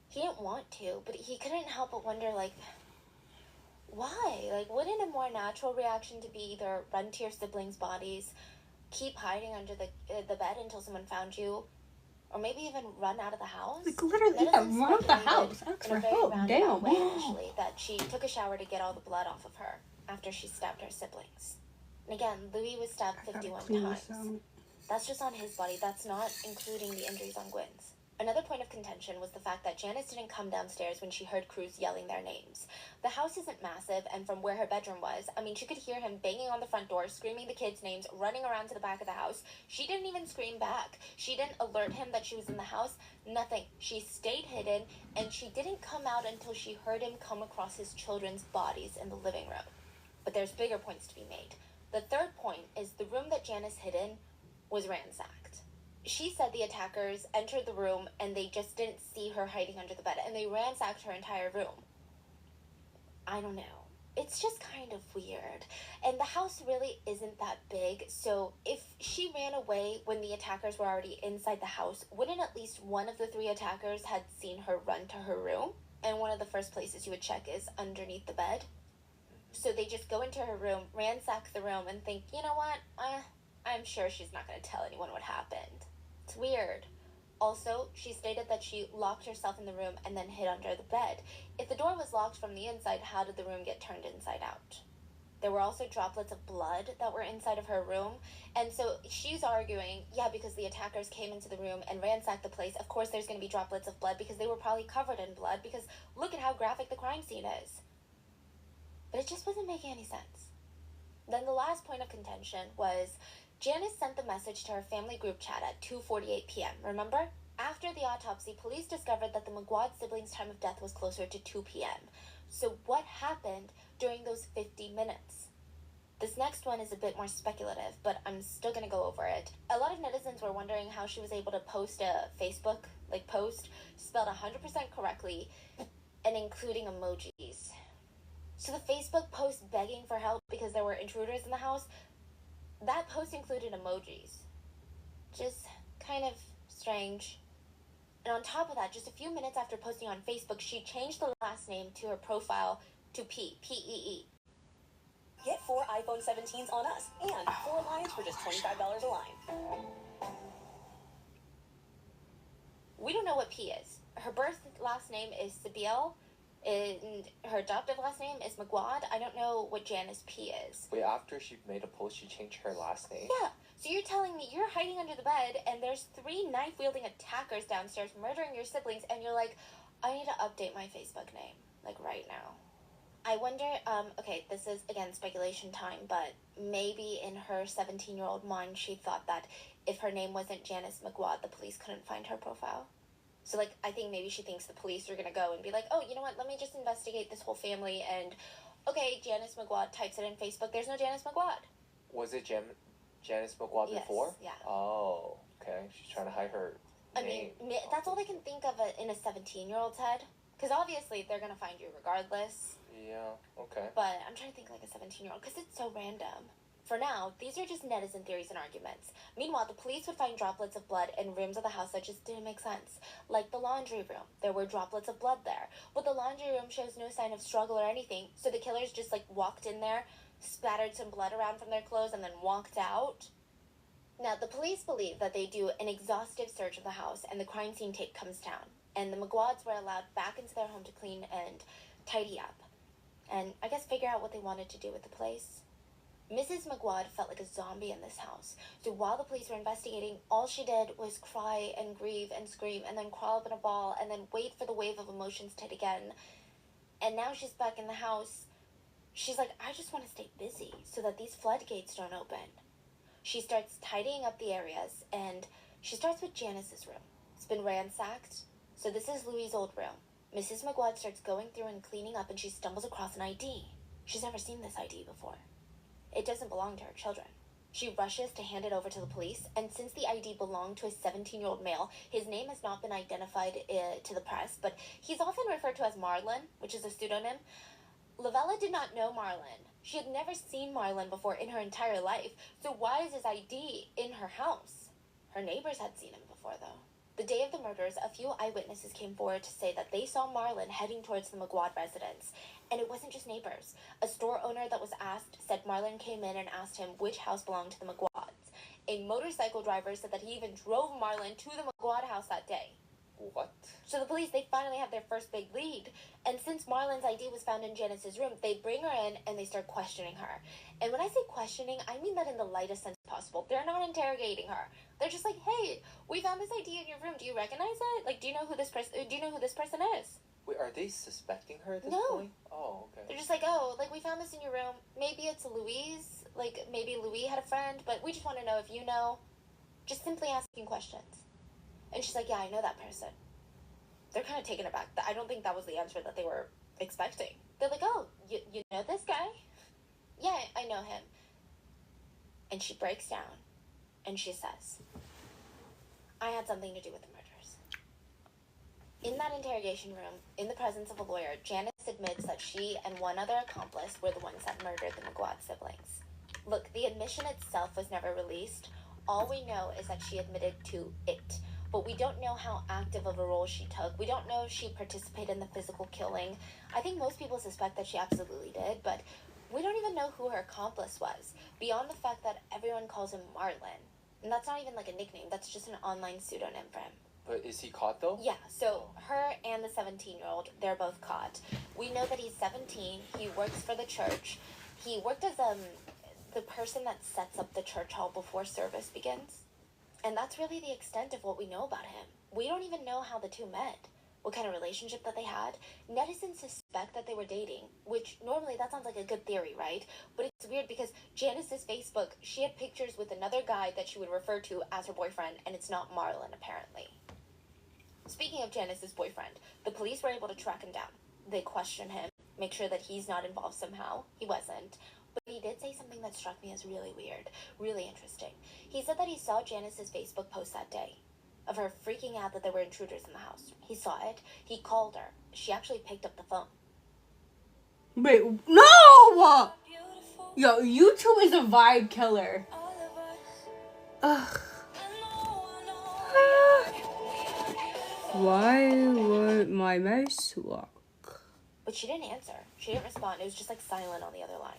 He didn't want to, but he couldn't help but wonder, like, why? Like, wouldn't a more natural reaction to be either run to your siblings' bodies, keep hiding under the bed until someone found you, or maybe even run out of the house? Like, literally, yeah, run out the house. Ask for help. Damn. Way initially, that she took a shower to get all the blood off of her after she stabbed her siblings. And again, Louis was stabbed 51 times. That's just on his body. That's not including the injuries on Gwen's. Another point of contention was the fact that Janice didn't come downstairs when she heard Cruz yelling their names. The house isn't massive, and from where her bedroom was, I mean, she could hear him banging on the front door, screaming the kids' names, running around to the back of the house. She didn't even scream back. She didn't alert him that she was in the house. Nothing. She stayed hidden, and she didn't come out until she heard him come across his children's bodies in the living room. But there's bigger points to be made. The third point is the room that Janice hid in was ransacked. She said the attackers entered the room and they just didn't see her hiding under the bed, and they ransacked her entire room. I don't know. It's just kind of weird. And the house really isn't that big, so if she ran away when the attackers were already inside the house, wouldn't at least one of the 3 attackers had seen her run to her room? And one of the first places you would check is underneath the bed. So they just go into her room, ransack the room, and think, you know what? I'm sure she's not going to tell anyone what happened. It's weird. Also, she stated that she locked herself in the room and then hid under the bed. If the door was locked from the inside, how did the room get turned inside out? There were also droplets of blood that were inside of her room. And so she's arguing, yeah, because the attackers came into the room and ransacked the place, of course there's going to be droplets of blood because they were probably covered in blood, because look at how graphic the crime scene is. But it just wasn't making any sense. Then the last point of contention was Janice sent the message to her family group chat at 2:48 p.m., remember? After the autopsy, police discovered that the McGuad siblings' time of death was closer to 2 p.m. So what happened during those 50 minutes? This next one is a bit more speculative, but I'm still going to go over it. A lot of netizens were wondering how she was able to post a Facebook post spelled 100% correctly and including emojis. So the Facebook post begging for help because there were intruders in the house, that post included emojis. Just kind of strange. And on top of that, just a few minutes after posting on Facebook, she changed the last name to her profile to P-E-E. Get 4 iPhone 17s on us and 4 lines for just $25 a line. We don't know what P is. Her birth last name is Sibyl, and her adoptive last name is McGuad. I don't know what Janice P is. Wait, after she made a post, she changed her last name? Yeah, so you're telling me you're hiding under the bed and there's 3 knife-wielding attackers downstairs murdering your siblings, and you're like, I need to update my Facebook name, like right now. I wonder, okay, this is, again, speculation time, but maybe in her 17-year-old mind, she thought that if her name wasn't Janice McGuad, the police couldn't find her profile. So, like, I think maybe she thinks the police are gonna go and be like, oh, you know what, let me just investigate this whole family, and, okay, Janice McGuad types it in Facebook, there's no Janice McGuad. Was it Janice McGuad Yes, before? yeah. Oh, okay. She's trying to hide her name. I mean, that's all they can think of in a 17-year-old's head. Because obviously they're gonna find you regardless. Yeah, okay. But I'm trying to think like a 17-year-old because it's so random. For now, these are just netizen theories and arguments. Meanwhile, the police would find droplets of blood in rooms of the house that just didn't make sense. Like the laundry room. There were droplets of blood there. But the laundry room shows no sign of struggle or anything. So the killers just like walked in there, spattered some blood around from their clothes, and then walked out. Now, the police believe that they do an exhaustive search of the house and the crime scene tape comes down. And the McGuads were allowed back into their home to clean and tidy up. And I guess figure out what they wanted to do with the place. Mrs. McGuad felt like a zombie in this house. So while the police were investigating, all she did was cry and grieve and scream and then crawl up in a ball and then wait for the wave of emotions to hit again. And now she's back in the house. She's like, I just want to stay busy so that these floodgates don't open. She starts tidying up the areas, and she starts with Janice's room. It's been ransacked. So this is Louis' old room. Mrs. McGuad starts going through and cleaning up, and she stumbles across an ID. She's never seen this ID before. It doesn't belong to her children. She rushes to hand it over to the police, and since the ID belonged to a 17-year-old male, his name has not been identified to the press, but he's often referred to as Marlon, which is a pseudonym. Lavella did not know Marlon. She had never seen Marlon before in her entire life, so why is his ID in her house? Her neighbors had seen him before, though. The day of the murders, a few eyewitnesses came forward to say that they saw Marlon heading towards the McGuad residence. And it wasn't just neighbors. A store owner that was asked said Marlon came in and asked him which house belonged to the McGuads. A motorcycle driver said that he even drove Marlon to the McGuad house that day. What? So the police, they finally have their first big lead. And since Marlon's ID was found in Janice's room, they bring her in and they start questioning her. And when I say questioning, I mean that in the lightest sense possible. They're not interrogating her. They're just like, hey, we found this ID in your room. Do you recognize it? Like, do you know who this person is? Wait, are they suspecting her at this No. point? Oh, okay. They're just like, oh, like, we found this in your room. Maybe it's Louise. Like, maybe Louis had a friend, but we just want to know if you know. Just simply asking questions. And she's like, yeah, I know that person. They're kind of taken aback. I don't think that was the answer that they were expecting. They're like, oh, you know this guy? Yeah, I know him. And she breaks down, and she says, I had something to do with the murders. In that interrogation room, in the presence of a lawyer, Janice admits that she and one other accomplice were the ones that murdered the McGuad siblings. Look, the admission itself was never released. All we know is that she admitted to it. But we don't know how active of a role she took. We don't know if she participated in the physical killing. I think most people suspect that she absolutely did, but we don't even know who her accomplice was, beyond the fact that everyone calls him Marlon. And that's not even like a nickname, that's just an online pseudonym for him. But is he caught though? Yeah, so her and the 17-year-old, they're both caught. We know that he's 17. He works for the church. He worked as the person that sets up the church hall before service begins. And that's really the extent of what we know about him. We don't even know how the two met, what kind of relationship that they had. Netizens suspect that they were dating, which normally that sounds like a good theory, right? But it's weird because Janice's Facebook, she had pictures with another guy that she would refer to as her boyfriend, and it's not Marlon, apparently. Speaking of Janice's boyfriend, the police were able to track him down. They questioned him, make sure that he's not involved somehow. He wasn't. But he did say something that struck me as really weird, really interesting. He said that he saw Janice's Facebook post that day of her freaking out that there were intruders in the house. He saw it. He called her. She actually picked up the phone. Wait, no! Yo, YouTube is a vibe killer. Ugh. Why would my mouse work? But she didn't answer. She didn't respond. It was just like silent on the other line.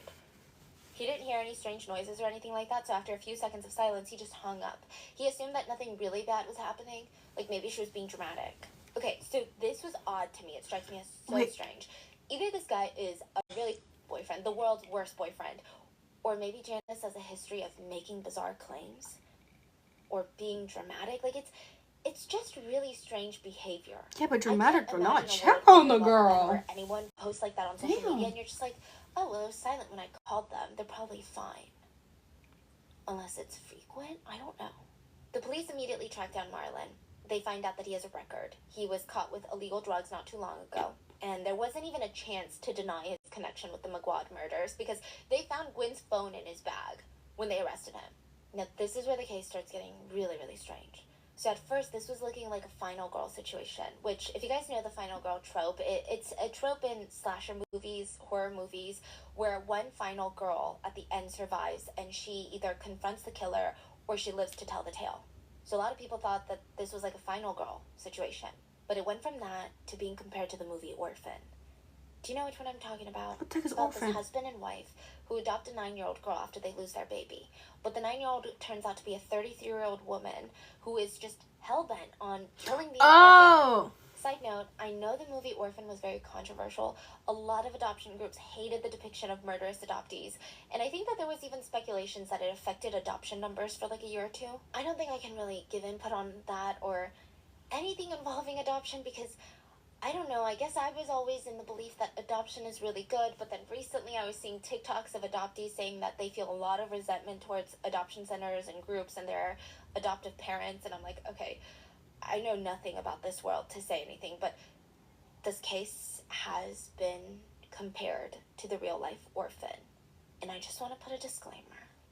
He didn't hear any strange noises or anything like that, so after a few seconds of silence, he just hung up. He assumed that nothing really bad was happening, like maybe she was being dramatic. Okay, so this was odd to me. It strikes me as so strange. Either this guy is a really boyfriend, the world's worst boyfriend, or maybe Janice has a history of making bizarre claims or being dramatic. Like, it's just really strange behavior. Yeah, but dramatic or not, Or check on the girl. Or anyone posts like that on social media, and you're just like, oh, well, it was silent when I called them. They're probably fine. Unless it's frequent? I don't know. The police immediately track down Marlon. They find out that he has a record. He was caught with illegal drugs not too long ago. And there wasn't even a chance to deny his connection with the McGuad murders because they found Gwen's phone in his bag when they arrested him. Now, this is where the case starts getting really, really strange. So at first, this was looking like a final girl situation, which, if you guys know the final girl trope, it's a trope in slasher movies, horror movies, where one final girl at the end survives and she either confronts the killer or she lives to tell the tale. So a lot of people thought that this was like a final girl situation, but it went from that to being compared to the movie Orphan. Do you know which one I'm talking about? What the heck is It's about Orphan? this husband and wife who adopt a 9-year-old girl after they lose their baby. But the 9-year-old turns out to be a 33-year-old woman who is just hell-bent on killing the Oh! Side note, I know the movie Orphan was very controversial. A lot of adoption groups hated the depiction of murderous adoptees, and I think that there was even speculations that it affected adoption numbers for like a year or two. I don't think I can really give input on that or anything involving adoption because I don't know, I guess I was always in the belief that adoption is really good, but then recently I was seeing TikToks of adoptees saying that they feel a lot of resentment towards adoption centers and groups and their adoptive parents, and I'm like, okay, I know nothing about this world to say anything, but this case has been compared to the real-life Orphan, and I just want to put a disclaimer.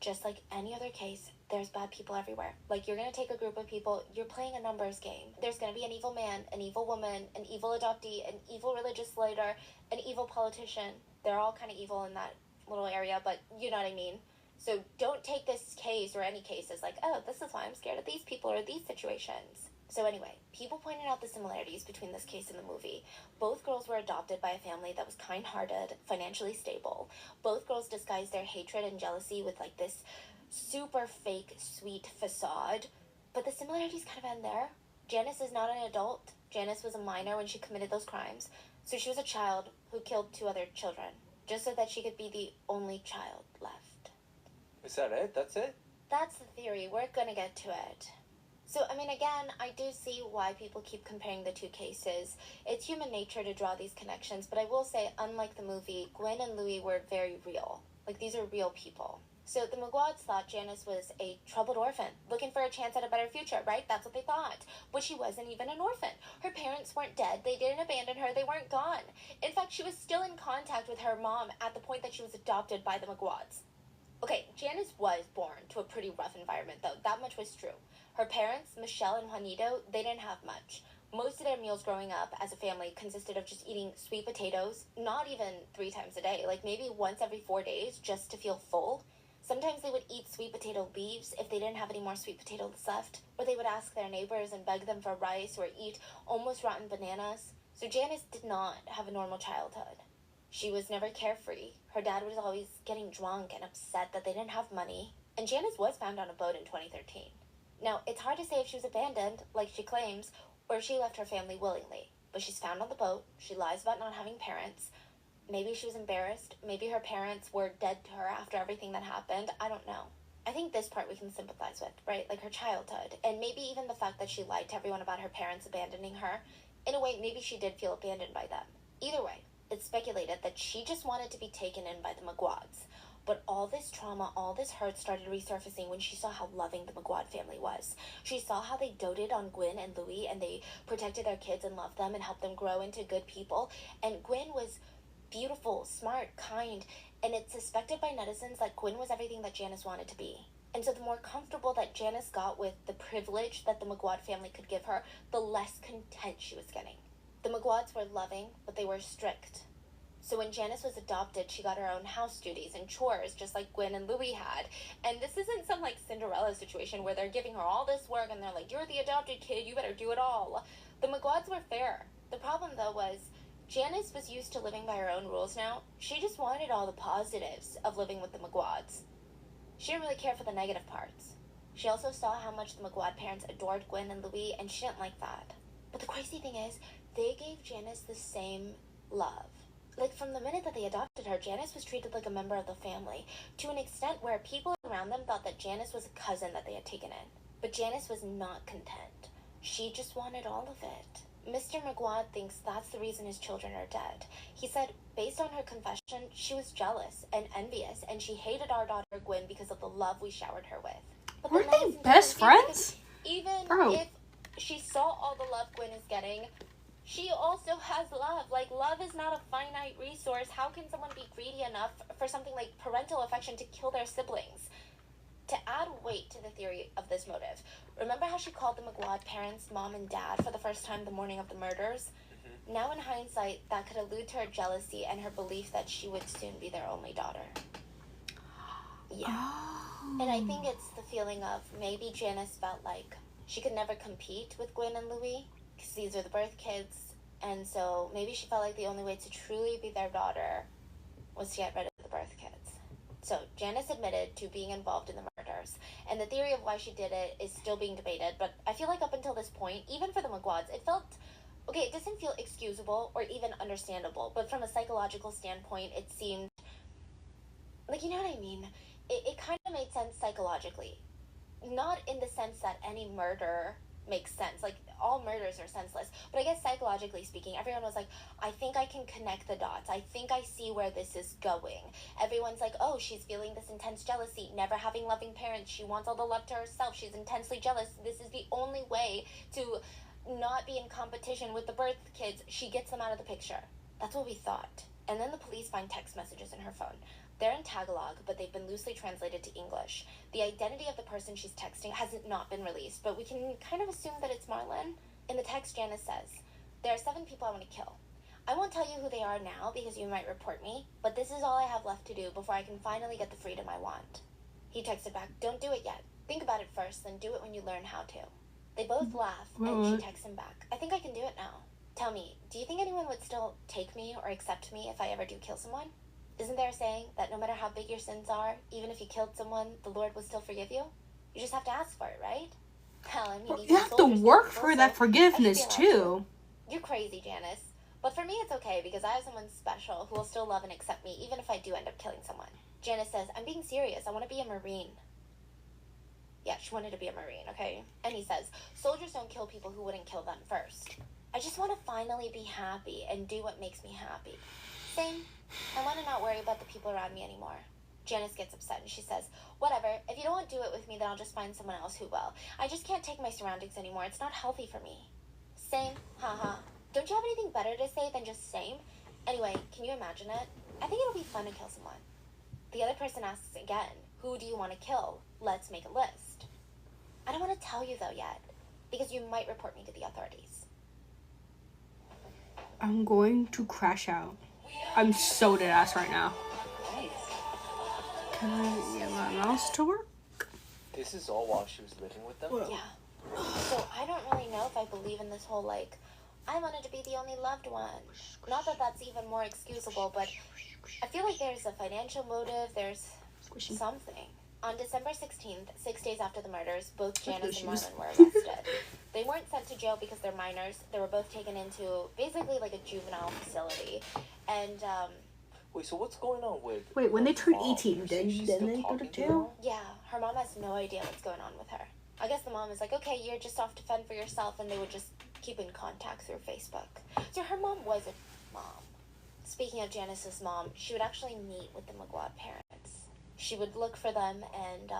Just like any other case, there's bad people everywhere. Like, you're going to take a group of people, you're playing a numbers game. There's going to be an evil man, an evil woman, an evil adoptee, an evil religious leader, an evil politician. They're all kind of evil in that little area, but you know what I mean. So don't take this case or any case as like, oh, this is why I'm scared of these people or these situations. So anyway, people pointed out the similarities between this case and the movie. Both girls were adopted by a family that was kind-hearted, financially stable. Both girls disguised their hatred and jealousy with like this super fake, sweet facade. But the similarities kind of end there. Janice is not an adult. Janice was a minor when she committed those crimes. So she was a child who killed 2 other children, just so that she could be the only child left. Is that it? That's it? That's the theory. We're gonna get to it. So, I mean, again, I do see why people keep comparing the two cases. It's human nature to draw these connections, but I will say, unlike the movie, Gwen and Louis were very real. Like, these are real people. So the McGuads thought Janice was a troubled orphan, looking for a chance at a better future, right? That's what they thought. But she wasn't even an orphan. Her parents weren't dead. They didn't abandon her. They weren't gone. In fact, she was still in contact with her mom at the point that she was adopted by the McGuads. Okay, Janice was born to a pretty rough environment, though. That much was true. Her parents, Michelle and Juanito, they didn't have much. Most of their meals growing up as a family consisted of just eating sweet potatoes, not even 3 times a day, like maybe once every 4 days just to feel full. Sometimes they would eat sweet potato leaves if they didn't have any more sweet potatoes left, or they would ask their neighbors and beg them for rice or eat almost rotten bananas. So Janice did not have a normal childhood. She was never carefree. Her dad was always getting drunk and upset that they didn't have money. And Janice was found on a boat in 2013. Now, it's hard to say if she was abandoned, like she claims, or if she left her family willingly. But she's found on the boat. She lies about not having parents. Maybe she was embarrassed. Maybe her parents were dead to her after everything that happened. I don't know. I think this part we can sympathize with, right? Like her childhood. And maybe even the fact that she lied to everyone about her parents abandoning her. In a way, maybe she did feel abandoned by them. Either way, it's speculated that she just wanted to be taken in by the McGuads. But all this trauma, all this hurt started resurfacing when she saw how loving the McGuad family was. She saw how they doted on Gwen and Louie, and they protected their kids and loved them and helped them grow into good people. And Gwen was beautiful, smart, kind, and it's suspected by netizens that Gwen was everything that Janice wanted to be. And so the more comfortable that Janice got with the privilege that the McGuad family could give her, the less content she was getting. The McGuads were loving, but they were strict. So when Janice was adopted, she got her own house duties and chores, just like Gwen and Louie had. And this isn't some, like, Cinderella situation where they're giving her all this work and they're like, you're the adopted kid, you better do it all. The McGuads were fair. The problem, though, was Janice was used to living by her own rules now. She just wanted all the positives of living with the McGuads. She didn't really care for the negative parts. She also saw how much the McGuad parents adored Gwen and Louie, and she didn't like that. But the crazy thing is, they gave Janice the same love. Like, from the minute that they adopted her, Janice was treated like a member of the family, to an extent where people around them thought that Janice was a cousin that they had taken in. But Janice was not content. She just wanted all of it. Mr. McGuad thinks that's the reason his children are dead. He said, based on her confession, she was jealous and envious, and she hated our daughter Gwen because of the love we showered her with. But Weren't the they netizens best didn't see it friends? because even Bro. if she saw all the love Gwen is getting, she also has love. Like, love is not a finite resource. How can someone be greedy enough for something like parental affection to kill their siblings? To add weight to the theory of this motive, remember how she called the McGuad parents mom and dad for the first time the morning of the murders? Mm-hmm. Now in hindsight, that could allude to her jealousy and her belief that she would soon be their only daughter. Yeah. Oh. And I think it's the feeling of maybe Janice felt like she could never compete with Gwen and Louie, because these are the birth kids, and so maybe she felt like the only way to truly be their daughter was to get rid of the birth kids. So Janice admitted to being involved in the murders, and the theory of why she did it is still being debated, but I feel like up until this point, even for the McGuads, it felt, okay, it doesn't feel excusable or even understandable, but from a psychological standpoint, it seemed, like, you know what I mean? It kind of made sense psychologically. Not in the sense that any murder makes sense. Like, all murders are senseless. But I guess psychologically speaking, everyone was like, I think I can connect the dots. I think I see where this is going. Everyone's like, oh, she's feeling this intense jealousy, never having loving parents. She wants all the love to herself. She's intensely jealous. This is the only way to not be in competition with the birth kids. She gets them out of the picture. That's what we thought. And then the police find text messages in her phone. They're in Tagalog, but they've been loosely translated to English. The identity of the person she's texting hasn't not been released, but we can kind of assume that it's Marlon. In the text, Janice says, there are 7 people I want to kill. I won't tell you who they are now because you might report me, but this is all I have left to do before I can finally get the freedom I want. He texted back, don't do it yet. Think about it first, then do it when you learn how to. They both laugh, and she texts him back, I think I can do it now. Tell me, do you think anyone would still take me or accept me if I ever do kill someone? Isn't there a saying that no matter how big your sins are, even if you killed someone, the Lord will still forgive you? You just have to ask for it, right? Helen, You have to work for that forgiveness too. You're crazy, Janice. But for me, it's okay because I have someone special who will still love and accept me even if I do end up killing someone. Janice says, I'm being serious. I want to be a Marine. Yeah, she wanted to be a Marine, okay? And he says, soldiers don't kill people who wouldn't kill them first. I just want to finally be happy and do what makes me happy. Same. I want to not worry about the people around me anymore. Janice gets upset and she says, whatever, if you don't want to do it with me, then I'll just find someone else who will. I just can't take my surroundings anymore. It's not healthy for me. Same. Haha. Don't you have anything better to say than just same? Anyway, can you imagine it? I think it'll be fun to kill someone. The other person asks again, who do you want to kill? Let's make a list. I don't want to tell you though yet, because you might report me to the authorities. I'm going to crash out. I'm so dead ass right now. Can I get my mouse to work? This is all while she was living with them? Yeah. So I don't really know if I believe in this whole, like, I wanted to be the only loved one. Not that that's even more excusable, but I feel like there's a financial motive, there's something. On December 16th, 6 days after the murders, both Janice and issues. Marlon were arrested. They weren't sent to jail because they're minors. They were both taken into basically like a juvenile facility. And, Wait, so what's going on with? Wait, when they turned mom? 18, You're saying didn't she's they still go to talking jail? her? yeah, her mom has no idea what's going on with her. I guess the mom is like, okay, you're just off to fend for yourself, and they would just keep in contact through Facebook. So her mom was a mom. Speaking of Janice's mom, she would actually meet with the McGuad parents. She would look for them, and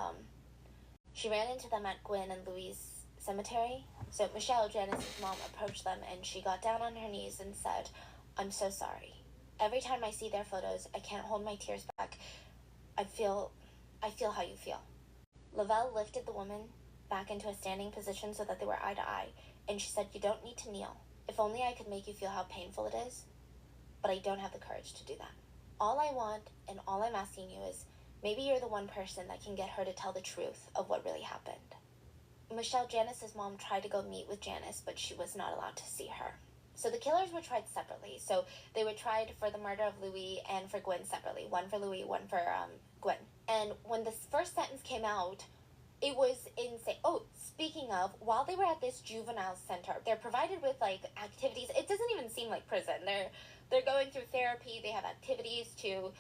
she ran into them at Gwen and Louis' cemetery. So Michelle, Janice's mom, approached them, and she got down on her knees and said, "I'm so sorry. Every time I see their photos, I can't hold my tears back. I feel how you feel." Lavelle lifted the woman back into a standing position so that they were eye to eye, and she said, "You don't need to kneel. If only I could make you feel how painful it is, but I don't have the courage to do that. All I want and all I'm asking you is maybe you're the one person that can get her to tell the truth of what really happened." Michelle, Janice's mom, tried to go meet with Janice, but she was not allowed to see her. So the killers were tried separately. So they were tried for the murder of Louis and for Gwen separately. One for Louis, one for Gwen. And when the first sentence came out, it was insane. Oh, speaking of, while they were at this juvenile center, they're provided with like activities. It doesn't even seem like prison. They're going through therapy. They have activities to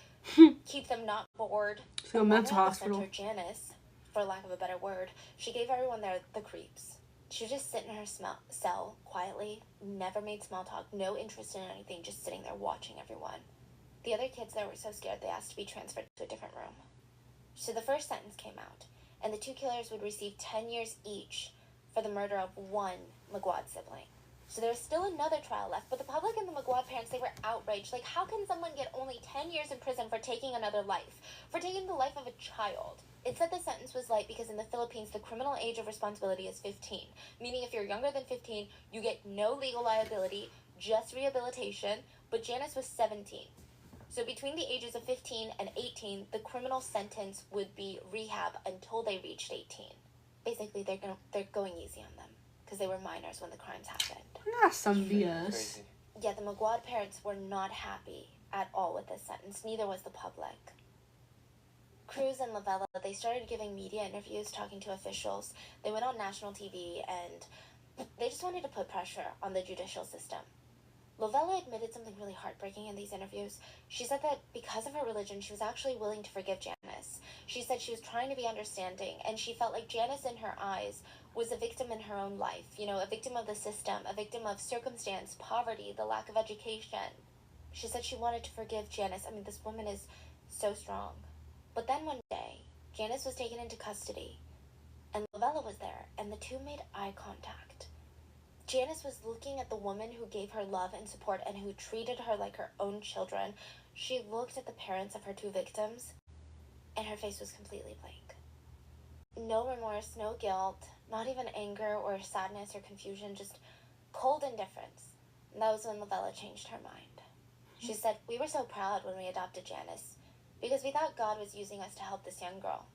keep them not bored. So And while mental they're at the hospital. center, Janice, for lack of a better word, she gave everyone there the creeps. She would just sit in her cell quietly, never made small talk, no interest in anything, just sitting there watching everyone. The other kids there were so scared they asked to be transferred to a different room. So the first sentence came out, and the two killers would receive 10 years each for the murder of one McGuad sibling. So there was still another trial left, but the public and the McGuad parents, they were outraged. Like, how can someone get only 10 years in prison for taking another life, for taking the life of a child? It said the sentence was light because in the Philippines, the criminal age of responsibility is 15, meaning if you're younger than 15, you get no legal liability, just rehabilitation, but Janice was 17. So between the ages of 15 and 18, the criminal sentence would be rehab until they reached 18. Basically, they're going easy on them because they were minors when the crimes happened. That's some Freaking BS. Crazy. Yeah, the McGuad parents were not happy at all with this sentence. Neither was the public. Cruz and Lavella, they started giving media interviews, talking to officials. They went on national TV, and they just wanted to put pressure on the judicial system. Lavella admitted something really heartbreaking in these interviews. She said that because of her religion, she was actually willing to forgive Janice. She said she was trying to be understanding, and she felt like Janice, in her eyes, was a victim in her own life. You know, a victim of the system, a victim of circumstance, poverty, the lack of education. She said she wanted to forgive Janice. I mean, this woman is so strong. But then one day, Janice was taken into custody, and Lavella was there, and the two made eye contact. Janice was looking at the woman who gave her love and support and who treated her like her own children. She looked at the parents of her two victims, and her face was completely blank. No remorse, no guilt, not even anger or sadness or confusion, just cold indifference. And that was when Lavella changed her mind. She said, "We were so proud when we adopted Janice, because we thought God was using us to help this young girl.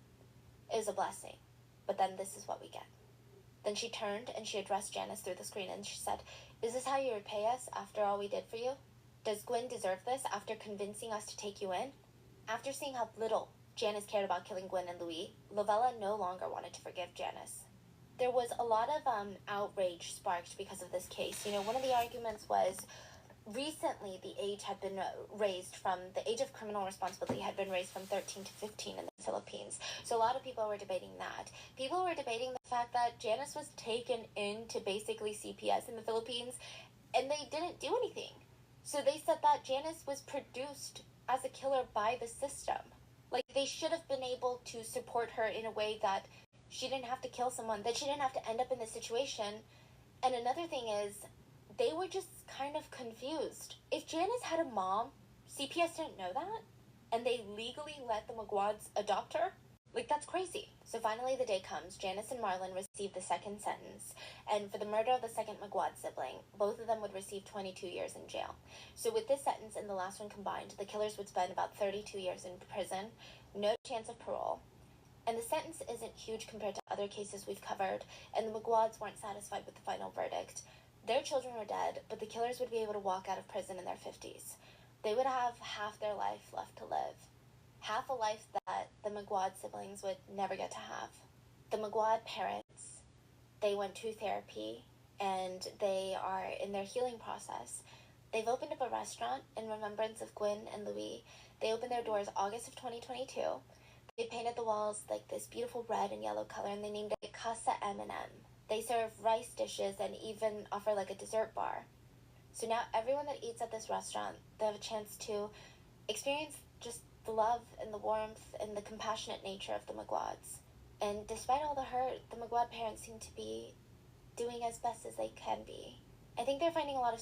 It was a blessing, but then this is what we get." Then she turned and she addressed Janice through the screen and she said, "Is this how you repay us after all we did for you? Does Gwen deserve this after convincing us to take you in?" After seeing how little Janice cared about killing Gwen and Louis, Lavella no longer wanted to forgive Janice. There was a lot of outrage sparked because of this case. You know, one of the arguments was recently the age had been raised from, the age of criminal responsibility had been raised from 13 to 15 in the Philippines. So a lot of people were debating that. People were debating the fact that Janice was taken into basically CPS in the Philippines and they didn't do anything. So they said that Janice was produced as a killer by the system. Like, they should have been able to support her in a way that she didn't have to kill someone, that she didn't have to end up in this situation. And another thing is, they were just kind of confused. If Janice had a mom, CPS didn't know that, and they legally let the McGuads adopt her? Like, that's crazy. So finally the day comes. Janice and Marlon received the second sentence, and for the murder of the second McGuad sibling, both of them would receive 22 years in jail. So with this sentence and the last one combined, the killers would spend about 32 years in prison, no chance of parole. And the sentence isn't huge compared to other cases we've covered, and the McGuads weren't satisfied with the final verdict. Their children were dead, but the killers would be able to walk out of prison in their 50s. They would have half their life left to live. half a life that the McGuad siblings would never get to have. The McGuad parents, they went to therapy and they are in their healing process. They've opened up a restaurant in remembrance of Gwen and Louis. They opened their doors August of 2022. They painted the walls like this beautiful red and yellow color, and they named it Casa M&M. They serve rice dishes and even offer like a dessert bar. So now everyone that eats at this restaurant, they have a chance to experience just the love and the warmth and the compassionate nature of the McGuads. And despite all the hurt, the McGuad parents seem to be doing as best as they can be. I think they're finding a lot of